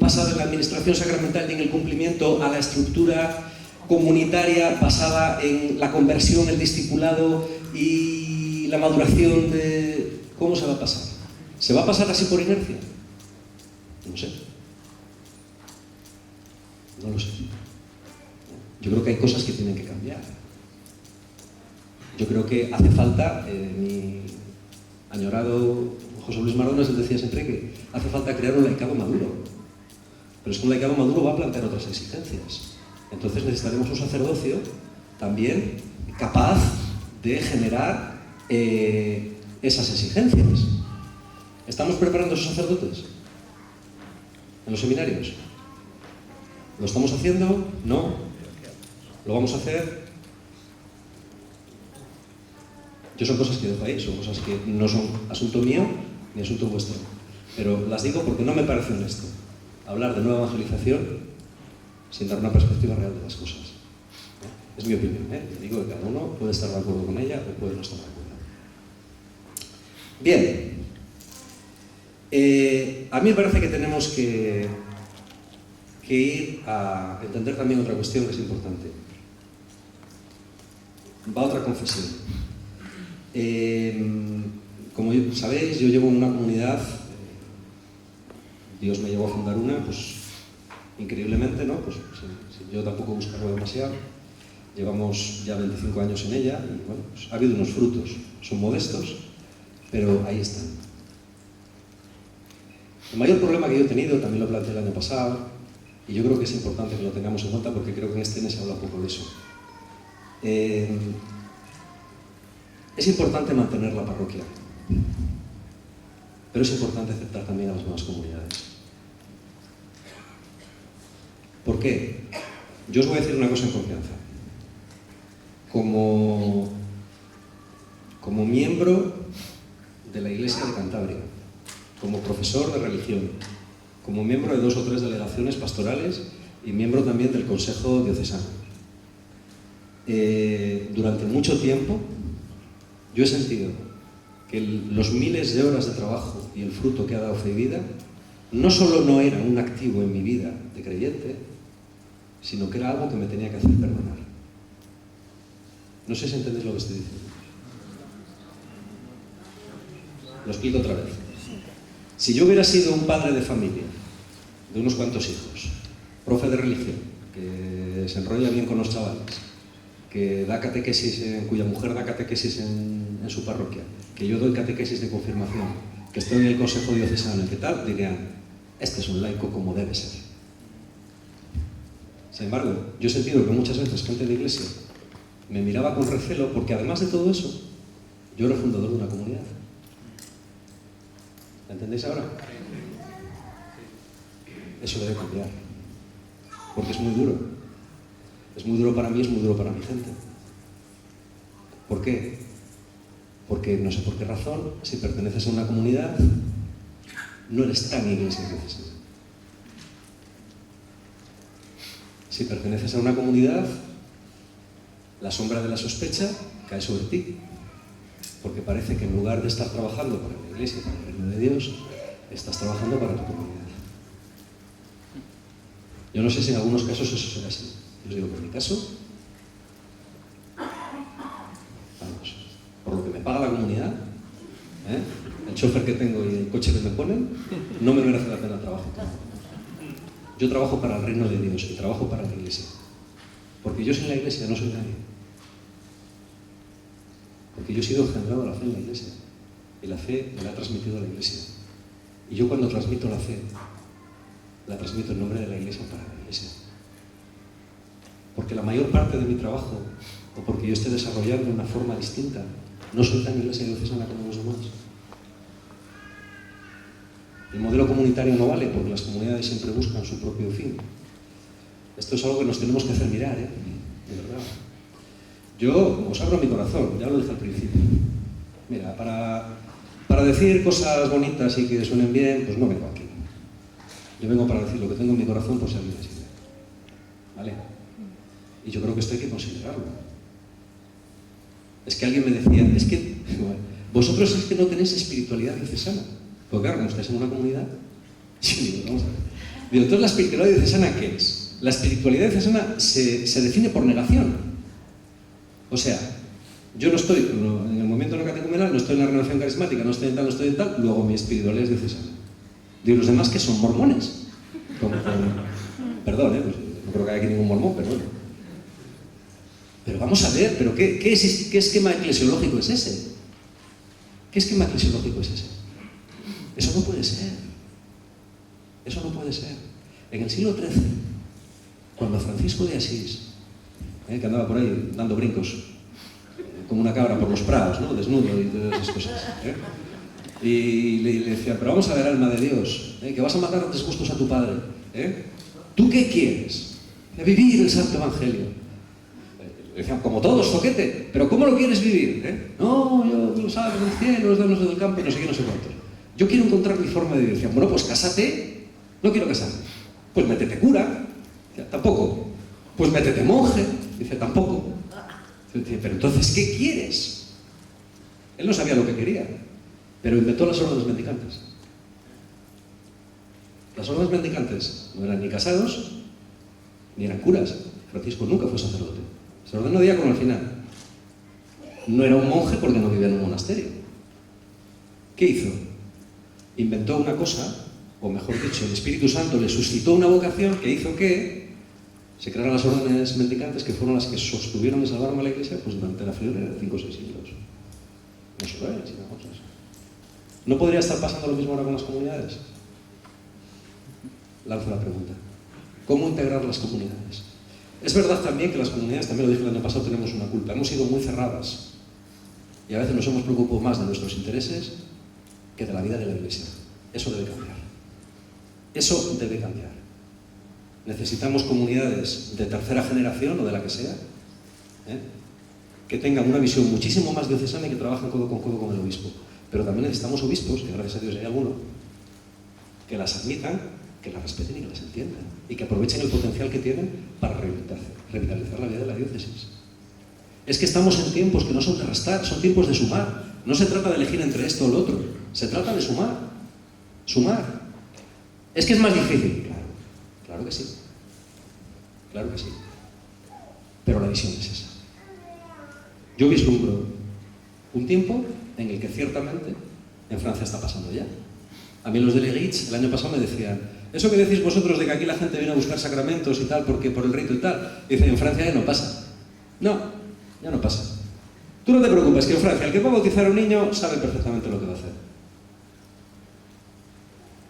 basada en la administración sacramental y en el cumplimiento a la estructura comunitaria basada en la conversión, el discipulado y la maduración de... ¿Cómo se va a pasar? ¿Se va a pasar así por inercia? No sé. No lo sé. Yo creo que hay cosas que tienen que cambiar. Yo creo que hace falta, mi añorado José Luis Mardones decía siempre que hace falta crear un laicado maduro. Pero es que un laicado maduro va a plantear otras exigencias. Entonces necesitaremos un sacerdocio también capaz de generar esas exigencias. ¿Estamos preparando a esos sacerdotes? ¿En los seminarios? ¿Lo estamos haciendo? No. ¿Lo vamos a hacer? Yo son cosas que dejo ahí, son cosas que no son asunto mío ni asunto vuestro. Pero las digo porque no me parece honesto hablar de nueva evangelización sin dar una perspectiva real de las cosas. Es mi opinión, digo que cada uno puede estar de acuerdo con ella o puede no estar de acuerdo. Bien. A mí me parece que tenemos que ir a entender también otra cuestión que es importante. Va otra confesión. Como sabéis, yo llevo una comunidad, Dios me llevó a fundar una, pues increíblemente, ¿no? Pues sin yo tampoco buscarlo demasiado. Llevamos ya 25 años en ella y bueno, pues ha habido unos frutos, son modestos, pero ahí están. El mayor problema que yo he tenido, también lo planteé el año pasado, y yo creo que es importante que lo tengamos en cuenta porque creo que en este mes se habla un poco de eso. Es importante mantener la parroquia, pero es importante aceptar también a las nuevas comunidades. ¿Por qué? Yo os voy a decir una cosa en confianza. Como miembro de la Iglesia de Cantabria, como profesor de religión, como miembro de 2 o 3 delegaciones pastorales y miembro también del Consejo Diocesano, durante mucho tiempo yo he sentido que los miles de horas de trabajo y el fruto que ha dado Fe y Vida no solo no era un activo en mi vida de creyente, sino que era algo que me tenía que hacer perdonar. No sé si entendéis lo que estoy diciendo. Lo explico otra vez. Si yo hubiera sido un padre de familia, de unos cuantos hijos, profe de religión, que se enrolla bien con los chavales, que da catequesis, cuya mujer da catequesis en su parroquia, que yo doy catequesis de confirmación, que estoy en el Consejo Diocesano, ¿qué tal? Dirían, este es un laico como debe ser. Sin embargo, yo he sentido que muchas veces gente de iglesia me miraba con recelo porque además de todo eso, yo era fundador de una comunidad. ¿Me entendéis ahora? Eso debe cambiar, porque es muy duro. Es muy duro para mí, es muy duro para mi gente. ¿Por qué? Porque no sé por qué razón, si perteneces a una comunidad, no eres tan iglesia diocesana. Si perteneces a una comunidad, la sombra de la sospecha cae sobre ti. Porque parece que en lugar de estar trabajando para la iglesia y para el reino de Dios, estás trabajando para tu comunidad. Yo no sé si en algunos casos eso será así. Yo os digo que en mi caso, vamos, por lo que me paga la comunidad, el chofer que tengo y el coche que me ponen, no me merece la pena el trabajo. Yo trabajo para el reino de Dios y trabajo para la iglesia. Porque yo sin la iglesia no soy nadie. Porque yo he sido engendrado a la fe en la iglesia. Y la fe me la ha transmitido a la iglesia. Y yo cuando transmito la fe, la transmito en nombre de la iglesia para la iglesia. Porque la mayor parte de mi trabajo, o porque yo esté desarrollando una forma distinta, no soy tan iglesia diocesana como los demás. El modelo comunitario no vale porque las comunidades siempre buscan su propio fin. Esto es algo que nos tenemos que hacer mirar, de verdad. Yo os abro mi corazón, ya lo dije al principio. Mira, para decir cosas bonitas y que suenen bien, pues no vengo aquí. Yo vengo para decir lo que tengo en mi corazón por si alguien me sirve. ¿Vale? Y yo creo que esto hay que considerarlo. Es que alguien me decía, es que vosotros es que no tenéis espiritualidad diocesana. Porque claro, como estáis en una comunidad, yo digo, vamos a ver. Digo, entonces la espiritualidad diocesana, ¿qué es? La espiritualidad diocesana se define por negación. O sea, yo no estoy, en el momento en el catecumenal, no estoy en la renovación carismática, no estoy en tal, no estoy en tal, luego mi espiritualidad es diocesana. Digo, los demás que son mormones. Perdón, pues no creo que haya aquí ningún mormón, pero bueno. Pero vamos a ver, ¿pero qué esquema eclesiológico es ese? ¿Qué esquema eclesiológico es ese? Eso no puede ser. Eso no puede ser. En el siglo XIII, cuando Francisco de Asís, que andaba por ahí dando brincos, como una cabra por los prados, ¿no? Desnudo y todas esas cosas, y le decía, pero vamos a ver, alma de Dios, que vas a matar a disgustos a tu padre, ¿tú qué quieres? Vivir el santo evangelio. Le decían, como todos, zoquete, pero ¿cómo lo quieres vivir? No, yo lo sabes, del cielo, los donos del campo, y no sé qué, no sé cuántos. Yo quiero encontrar mi forma de vivir. Decían, bueno, pues cásate. No quiero casarme. Pues métete cura. Decía, tampoco. Pues métete monje. Dice, tampoco. Dice, pero entonces, ¿qué quieres? Él no sabía lo que quería, pero inventó las órdenes mendicantes. Las órdenes mendicantes no eran ni casados, ni eran curas. Francisco nunca fue sacerdote. Se ordenó diácono al final. No era un monje porque no vivía en un monasterio. ¿Qué hizo? Inventó una cosa, o mejor dicho, el Espíritu Santo le suscitó una vocación que hizo que se crearan las órdenes mendicantes, que fueron las que sostuvieron y salvaron a la Iglesia pues durante la friolera de 5 o 6 siglos. No solo él, sino otras. ¿No podría estar pasando lo mismo ahora con las comunidades? Lanzo la pregunta. ¿Cómo integrar las comunidades? Es verdad también que las comunidades, también lo dije el año pasado, tenemos una culpa. Hemos sido muy cerradas y a veces nos hemos preocupado más de nuestros intereses que de la vida de la Iglesia. Eso debe cambiar. Eso debe cambiar. Necesitamos comunidades de tercera generación o de la que sea, que tengan una visión muchísimo más diocesana y que trabajen codo con el obispo. Pero también necesitamos obispos, que gracias a Dios hay alguno, que las admitan, que las respeten y que las entiendan, y que aprovechen el potencial que tienen para revitalizar la vida de la diócesis. Es que estamos en tiempos que no son de restar, son tiempos de sumar. No se trata de elegir entre esto o lo otro, se trata de sumar. Sumar. ¿Es que es más difícil? Claro, claro que sí. Claro que sí. Pero la visión es esa. Yo vislumbro un tiempo en el que ciertamente en Francia está pasando ya. A mí los de Leguitz el año pasado me decían, eso que decís vosotros de que aquí la gente viene a buscar sacramentos y tal, porque por el rito y tal, dice, en Francia ya no pasa. No, ya no pasa. Tú no te preocupes, que en Francia el que va a bautizar a un niño sabe perfectamente lo que va a hacer.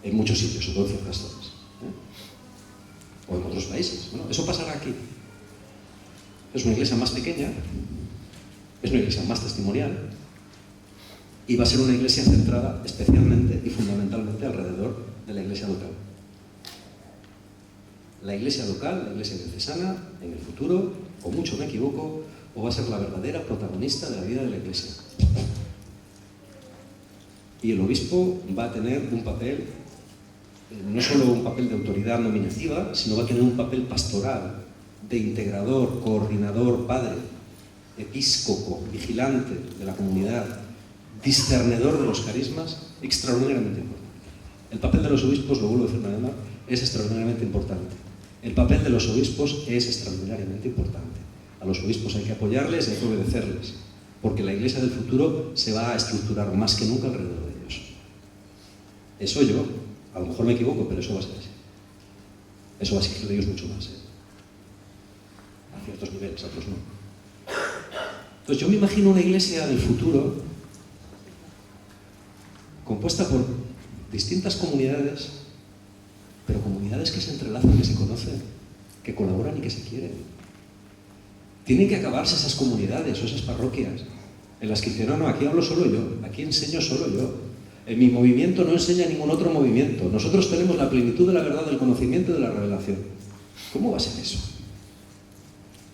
En muchos sitios, sobre todo en ciertas zonas. O en otros países. Bueno, eso pasará aquí. Es una iglesia más pequeña, es una iglesia más testimonial, y va a ser una iglesia centrada especialmente y fundamentalmente alrededor de la iglesia local. La iglesia local, la iglesia diocesana, en el futuro, o mucho me equivoco, o va a ser la verdadera protagonista de la vida de la iglesia. Y el obispo va a tener un papel, no solo un papel de autoridad nominativa, sino va a tener un papel pastoral, de integrador, coordinador, padre, episcopo, vigilante de la comunidad, discernedor de los carismas, extraordinariamente importante. El papel de los obispos, lo vuelvo a decir una vez más, es extraordinariamente importante. El papel de los obispos es extraordinariamente importante. A los obispos hay que apoyarles y hay que obedecerles, porque la iglesia del futuro se va a estructurar más que nunca alrededor de ellos. Eso yo, a lo mejor me equivoco, pero eso va a ser así. Eso va a exigir de ellos mucho más, a ciertos niveles, a otros no. Entonces yo me imagino una iglesia del futuro compuesta por distintas comunidades, pero comunidades que se entrelazan, que se conocen, que colaboran y que se quieren. Tienen que acabarse esas comunidades o esas parroquias en las que dicen, no, aquí hablo solo yo, aquí enseño solo yo. En mi movimiento no enseña ningún otro movimiento. Nosotros tenemos la plenitud de la verdad, del conocimiento y de la revelación. ¿Cómo va a ser eso?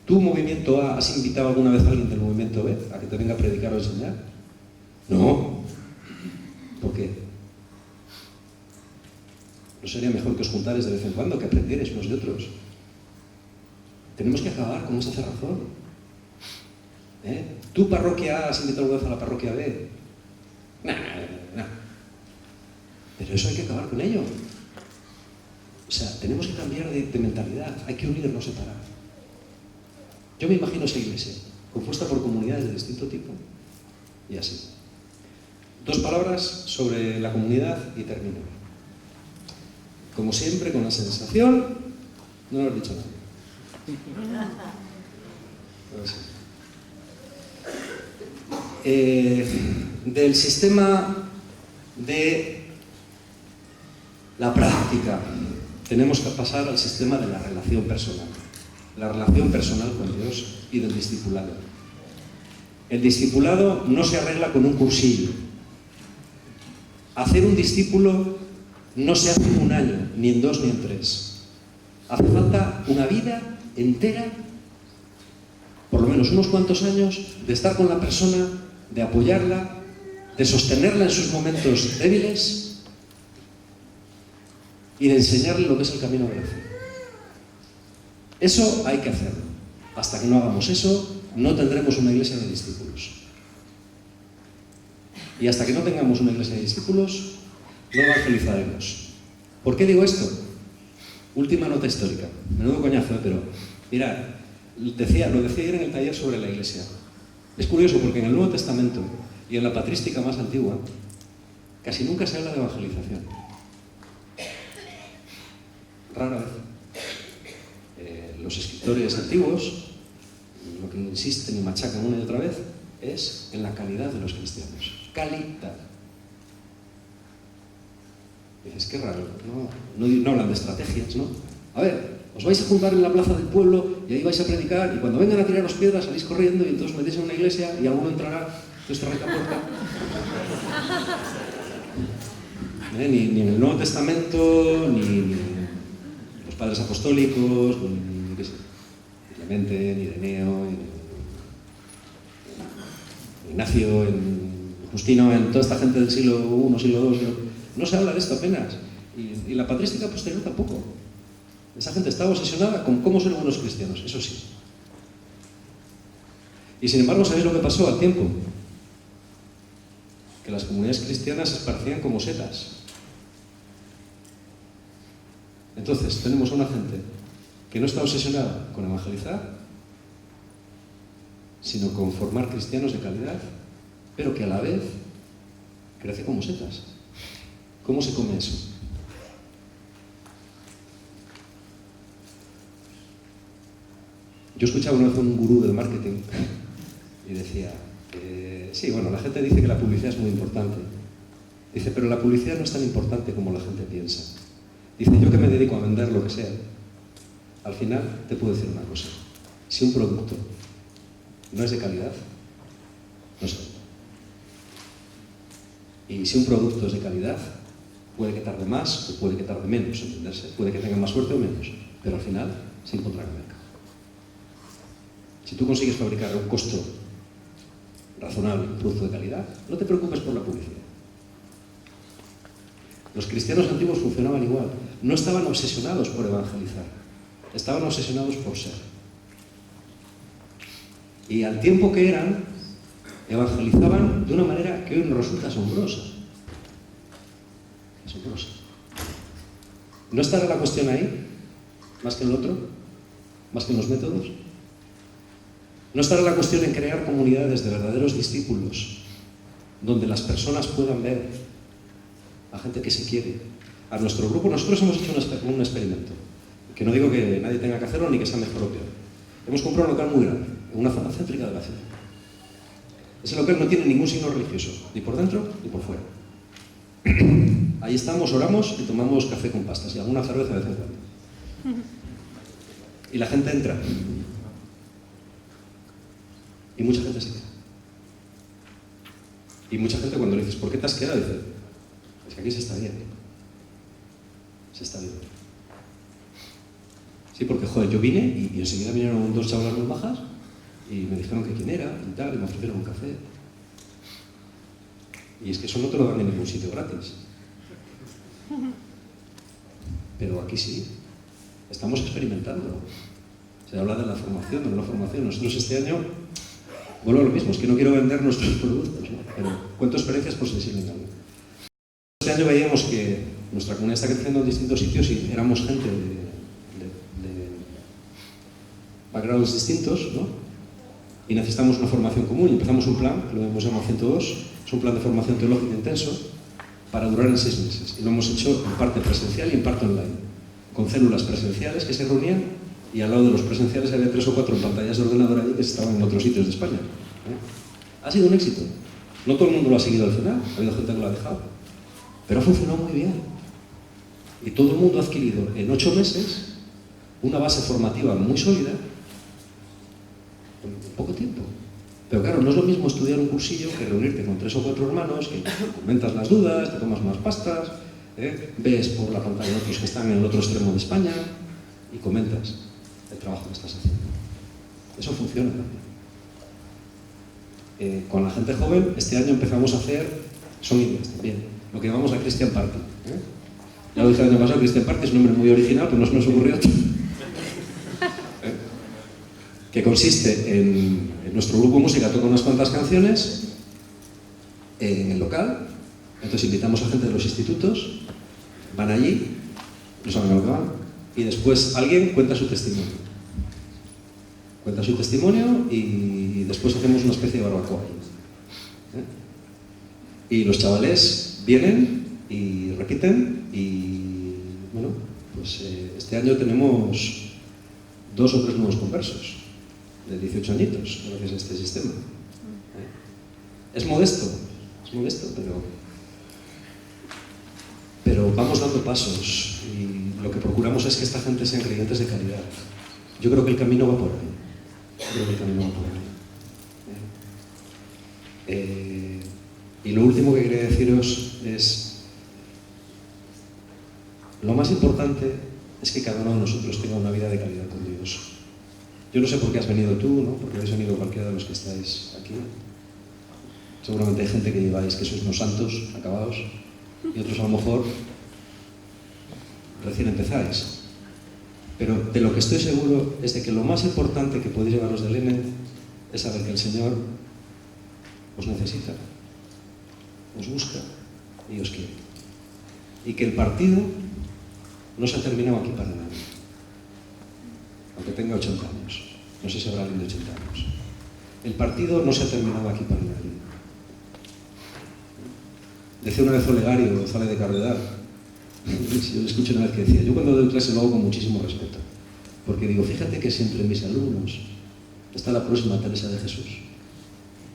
¿Tú, movimiento A, has invitado alguna vez a alguien del movimiento B a que te venga a predicar o enseñar? No. ¿Por qué? ¿No sería mejor que os juntarais de vez en cuando, que aprendierais unos de otros? Tenemos que acabar con esa cerrazón. ¿Tu parroquia A has invitado alguna vez a la parroquia B? No. Pero eso hay que acabar con ello. O sea, tenemos que cambiar de mentalidad. Hay que unir, no separar. Yo me imagino esa iglesia, compuesta por comunidades de distinto tipo. Y así. 2 palabras sobre la comunidad y termino. Como siempre, con la sensación, no lo has dicho nada. Del sistema de la práctica, tenemos que pasar al sistema de la relación personal. La relación personal con Dios y del discipulado. El discipulado no se arregla con un cursillo. Hacer un discípulo no se hace en 1 año, ni en 2, ni en 3. Hace falta una vida entera, por lo menos unos cuantos años, de estar con la persona, de apoyarla, de sostenerla en sus momentos débiles y de enseñarle lo que es el camino de la fe. Eso hay que hacerlo. Hasta que no hagamos eso, no tendremos una iglesia de discípulos. Y hasta que no tengamos una iglesia de discípulos, no evangelizaremos. ¿Por qué digo esto? Última nota histórica. Menudo coñazo, pero mirad, lo decía ayer en el taller sobre la iglesia. Es curioso porque en el Nuevo Testamento y en la patrística más antigua casi nunca se habla de evangelización. Rara vez. Los escritores antiguos lo que insisten y machacan una y otra vez es en la calidad de los cristianos. Calidad. Dices, qué raro, no hablan de estrategias, ¿no? A ver, os vais a juntar en la plaza del pueblo y ahí vais a predicar y cuando vengan a tiraros piedras salís corriendo y entonces metéis en una iglesia y alguno entrará, entonces cerráis la puerta. Ni en el Nuevo Testamento, ni los padres apostólicos, ni qué sé, ni Clemente, ni Ireneo, ni Ignacio, ni Justino, en toda esta gente del siglo I, siglo II, no se habla de esto apenas. Y la patrística posterior tampoco. Esa gente estaba obsesionada con cómo ser buenos cristianos, eso sí. Y sin embargo, ¿sabéis lo que pasó al tiempo? Que las comunidades cristianas se esparcían como setas. Entonces, tenemos a una gente que no está obsesionada con evangelizar, sino con formar cristianos de calidad, pero que a la vez crece como setas. ¿Cómo se come eso? Yo escuchaba una vez a un gurú del marketing y decía, sí, bueno, la gente dice que la publicidad es muy importante. Dice, pero la publicidad no es tan importante como la gente piensa. Dice, yo que me dedico a vender lo que sea, al final te puedo decir una cosa. Si un producto no es de calidad, no se vende. Y si un producto es de calidad, puede que tarde más o puede que tarde menos en venderse. Puede que tenga más suerte o menos, pero al final se encontrará en el mercado. Si tú consigues fabricar a un costo razonable un producto de calidad, no te preocupes por la publicidad. Los cristianos antiguos funcionaban igual. No estaban obsesionados por evangelizar, estaban obsesionados por ser. Y al tiempo que eran, evangelizaban de una manera que hoy nos resulta asombrosa. Asombrosa. ¿No estará la cuestión ahí? ¿Más que en lo otro? ¿Más que en los métodos? ¿No estará la cuestión en crear comunidades de verdaderos discípulos, donde las personas puedan ver a gente que se quiere? A nuestro grupo, nosotros hemos hecho un experimento, que no digo que nadie tenga que hacerlo ni que sea mejor o peor. Hemos comprado un local muy grande, en una zona céntrica de la ciudad. Ese local no tiene ningún signo religioso, ni por dentro ni por fuera. Ahí estamos, oramos y tomamos café con pastas y alguna cerveza de vez en cuando. Y la gente entra. Y mucha gente se queda. Y mucha gente cuando le dices, ¿por qué te has quedado? Dice, es que aquí se está bien. Se está bien. Sí, porque, joder, yo vine y enseguida vinieron dos chavalas muy bajas y me dijeron que quién era y tal, y me ofrecieron un café. Y es que eso no te lo dan en ningún sitio gratis. Pero aquí sí. Estamos experimentando. Se habla de la formación, de la formación. Nosotros este año, vuelvo a lo mismo, es que no quiero vender nuestros productos, ¿no? Pero cuento experiencias por si sirven algo. Este año veíamos que nuestra comunidad está creciendo en distintos sitios y éramos gente de backgrounds distintos, ¿no? Y necesitamos una formación común y empezamos un plan, que lo hemos llamado 102, es un plan de formación teológica intenso para durar en 6 meses. Y lo hemos hecho en parte presencial y en parte online, con células presenciales que se reunían y al lado de los presenciales había 3 o 4 pantallas de ordenador allí que estaban en otros sitios de España. Ha sido un éxito. No todo el mundo lo ha seguido al final, ha habido gente que lo ha dejado, pero ha funcionado muy bien. Y todo el mundo ha adquirido en 8 meses una base formativa muy sólida en poco tiempo. Pero claro, no es lo mismo estudiar un cursillo que reunirte con 3 o 4 hermanos, que comentas las dudas, te tomas unas pastas, ves por la pantalla de otros que están en el otro extremo de España y comentas el trabajo que estás haciendo. Eso funciona también. Con la gente joven, este año empezamos a hacer, son ideas también, lo que llamamos la Christian Party. Ya lo dije el año pasado, Christian Party es un nombre muy original, pero no se nos ocurrió otro. Que consiste en nuestro grupo de música toca unas cuantas canciones en el local, entonces invitamos a gente de los institutos, van allí, no saben a lo que van, y después alguien cuenta su testimonio. Cuenta su testimonio y después hacemos una especie de barbacoa. Y los chavales vienen y repiten y, bueno, pues este año tenemos 2 o 3 nuevos conversos de 18 añitos, gracias a este sistema. Es modesto, pero vamos dando pasos y lo que procuramos es que esta gente sean creyentes de calidad. Yo creo que el camino va por ahí. Y lo último que quería deciros es, lo más importante es que cada uno de nosotros tenga una vida de calidad con Dios. Yo no sé por qué has venido tú, ¿no? Porque habéis venido cualquiera de los que estáis aquí. Seguramente hay gente que lleváis que sois unos santos acabados y otros a lo mejor recién empezáis. Pero de lo que estoy seguro es de que lo más importante que podéis llevaros del ENE es saber que el Señor os necesita, os busca y os quiere. Y que el partido no se ha terminado aquí para nadie. Aunque tenga 80 años. No sé si habrá alguien de 80 años. El partido no se ha terminado aquí para nadie. Decía una vez Olegario, González de Carredal, yo le escuché una vez que decía, yo cuando doy clase lo hago con muchísimo respeto, porque digo, fíjate que si entre mis alumnos está la próxima Teresa de Jesús,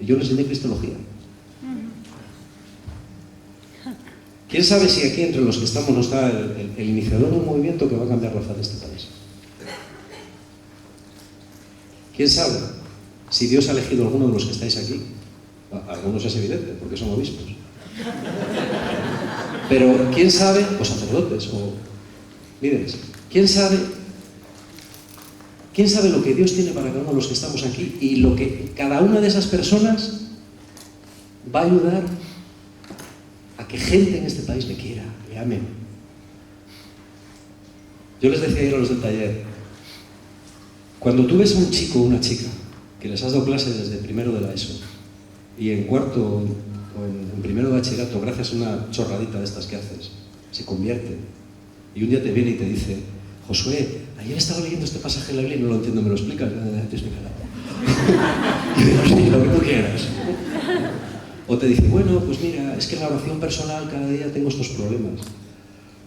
y yo le enseñé cristología. ¿Quién sabe si aquí entre los que estamos no está el iniciador de un movimiento que va a cambiar la faz de este país? ¿Quién sabe si Dios ha elegido a alguno de los que estáis aquí? Algunos es evidente, porque son obispos. Pero ¿quién sabe? O sacerdotes, o líderes. ¿Quién sabe lo que Dios tiene para cada uno de los que estamos aquí y lo que cada una de esas personas va a ayudar a que gente en este país le quiera, le ame? Yo les decía ayer a los del taller, cuando tú ves a un chico o una chica que les has dado clases desde primero de la ESO y en cuarto o en primero de bachillerato, gracias a una chorradita de estas que haces, se convierte y un día te viene y te dice, Josué, ayer estaba leyendo este pasaje de la Biblia y no lo entiendo, ¿me lo explicas? Te explicaré. Y digo, sí, lo que tú quieras. O te dice, bueno, pues mira, es que en la oración personal cada día tengo estos problemas.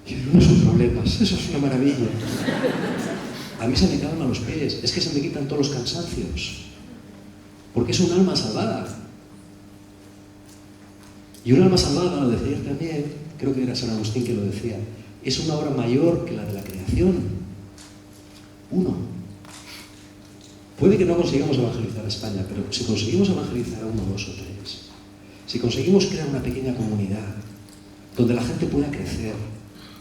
Y digo, no son problemas, eso es una maravilla. A mí se me caen a los pies, es que se me quitan todos los cansancios. Porque es un alma salvada. Y un alma salvada, lo decía ayer también, creo que era San Agustín que lo decía, es una obra mayor que la de la creación. Uno. Puede que no consigamos evangelizar a España, pero si conseguimos evangelizar a 1, 2 o 3, si conseguimos crear una pequeña comunidad donde la gente pueda crecer,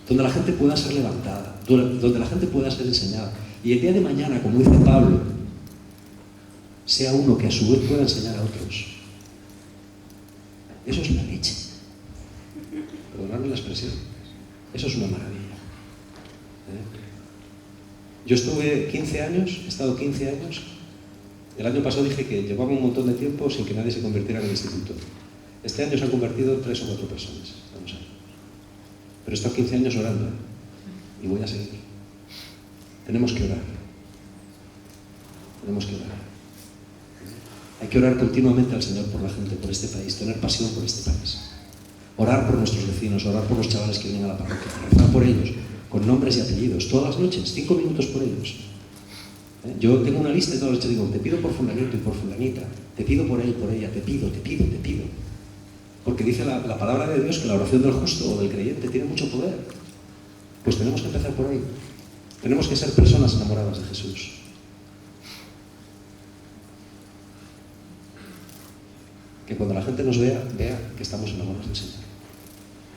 donde la gente pueda ser levantada, donde la gente pueda ser enseñada. Y el día de mañana, como dice Pablo, sea uno que a su vez pueda enseñar a otros. Eso es la leche. Perdonadme la expresión. Eso es una maravilla. Yo estuve 15 años, he estado 15 años. El año pasado dije que llevaba un montón de tiempo sin que nadie se convirtiera en el instituto. Este año se han convertido 3 o 4 personas. Vamos a ver. Pero he estado 15 años orando, y voy a seguir. Tenemos que orar. Tenemos que orar. Hay que orar continuamente al Señor por la gente, por este país, tener pasión por este país. Orar por nuestros vecinos, orar por los chavales que vienen a la parroquia, rezar por ellos, con nombres y apellidos, todas las noches, 5 minutos por ellos. Yo tengo una lista y todas las noches digo, te pido por fulanito y por fulanita, te pido por él, por ella, te pido. Porque dice la palabra de Dios que la oración del justo o del creyente tiene mucho poder. Pues tenemos que empezar por ahí. Tenemos que ser personas enamoradas de Jesús. Que cuando la gente nos vea que estamos enamorados del Señor.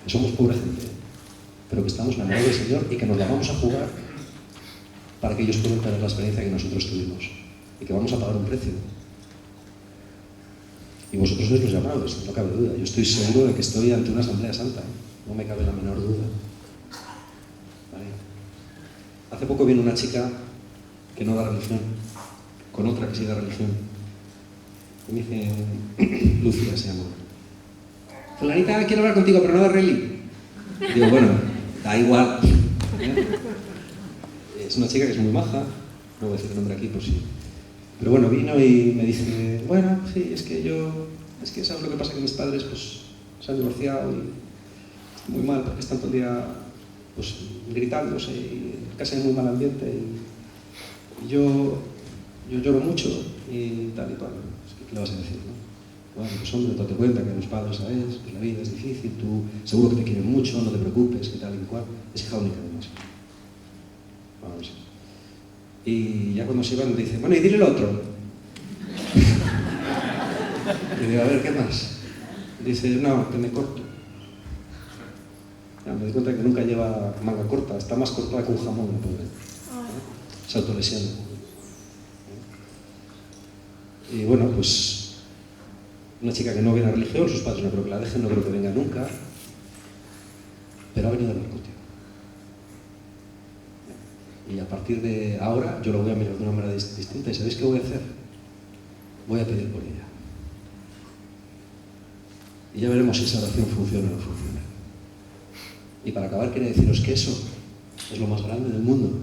Que somos pobre gente, pero que estamos enamorados del Señor y que nos la vamos a jugar para que ellos puedan tener la experiencia que nosotros tuvimos. Y que vamos a pagar un precio. Y vosotros sois los llamados, no cabe duda. Yo estoy seguro de que estoy ante una asamblea santa. No me cabe la menor duda. ¿Vale? Hace poco vino una chica que no da religión, con otra que sí da religión. Y me dice, Lucía se llama. Fulanita, quiero hablar contigo, pero no da reli. Digo, bueno, da igual. Es una chica que es muy maja, no voy a decir el nombre aquí por si... Pero bueno, vino y me dice, bueno, sí, es que ¿sabes lo que pasa? Que mis padres pues se han divorciado y estoy muy mal porque están todo el día pues gritándose y en casa hay muy mal ambiente y yo lloro mucho y tal y cual. ¿Qué le vas a decir, no? Bueno, pues hombre, date cuenta que los padres, ¿sabes? Pues la vida es difícil, tú seguro que te quieren mucho, no te preocupes, que tal y cual. Es hija única además. Vamos. Y ya cuando se iban me dice, bueno, y dile el otro. Y digo, a ver, ¿qué más? Dice, no, que me corto. Ya, me di cuenta que nunca lleva manga corta, está más cortada que un jamón, la pobre. Se autolesiona. Y bueno, pues una chica que no viene a religión, sus padres no creo que la dejen, no creo que venga nunca, pero ha venido a hablar contigo. Y a partir de ahora yo lo voy a mirar de una manera distinta. ¿Y sabéis qué voy a hacer? Voy a pedir por ella. Y ya veremos si esa oración funciona o no funciona. Y para acabar quería deciros que eso es lo más grande del mundo.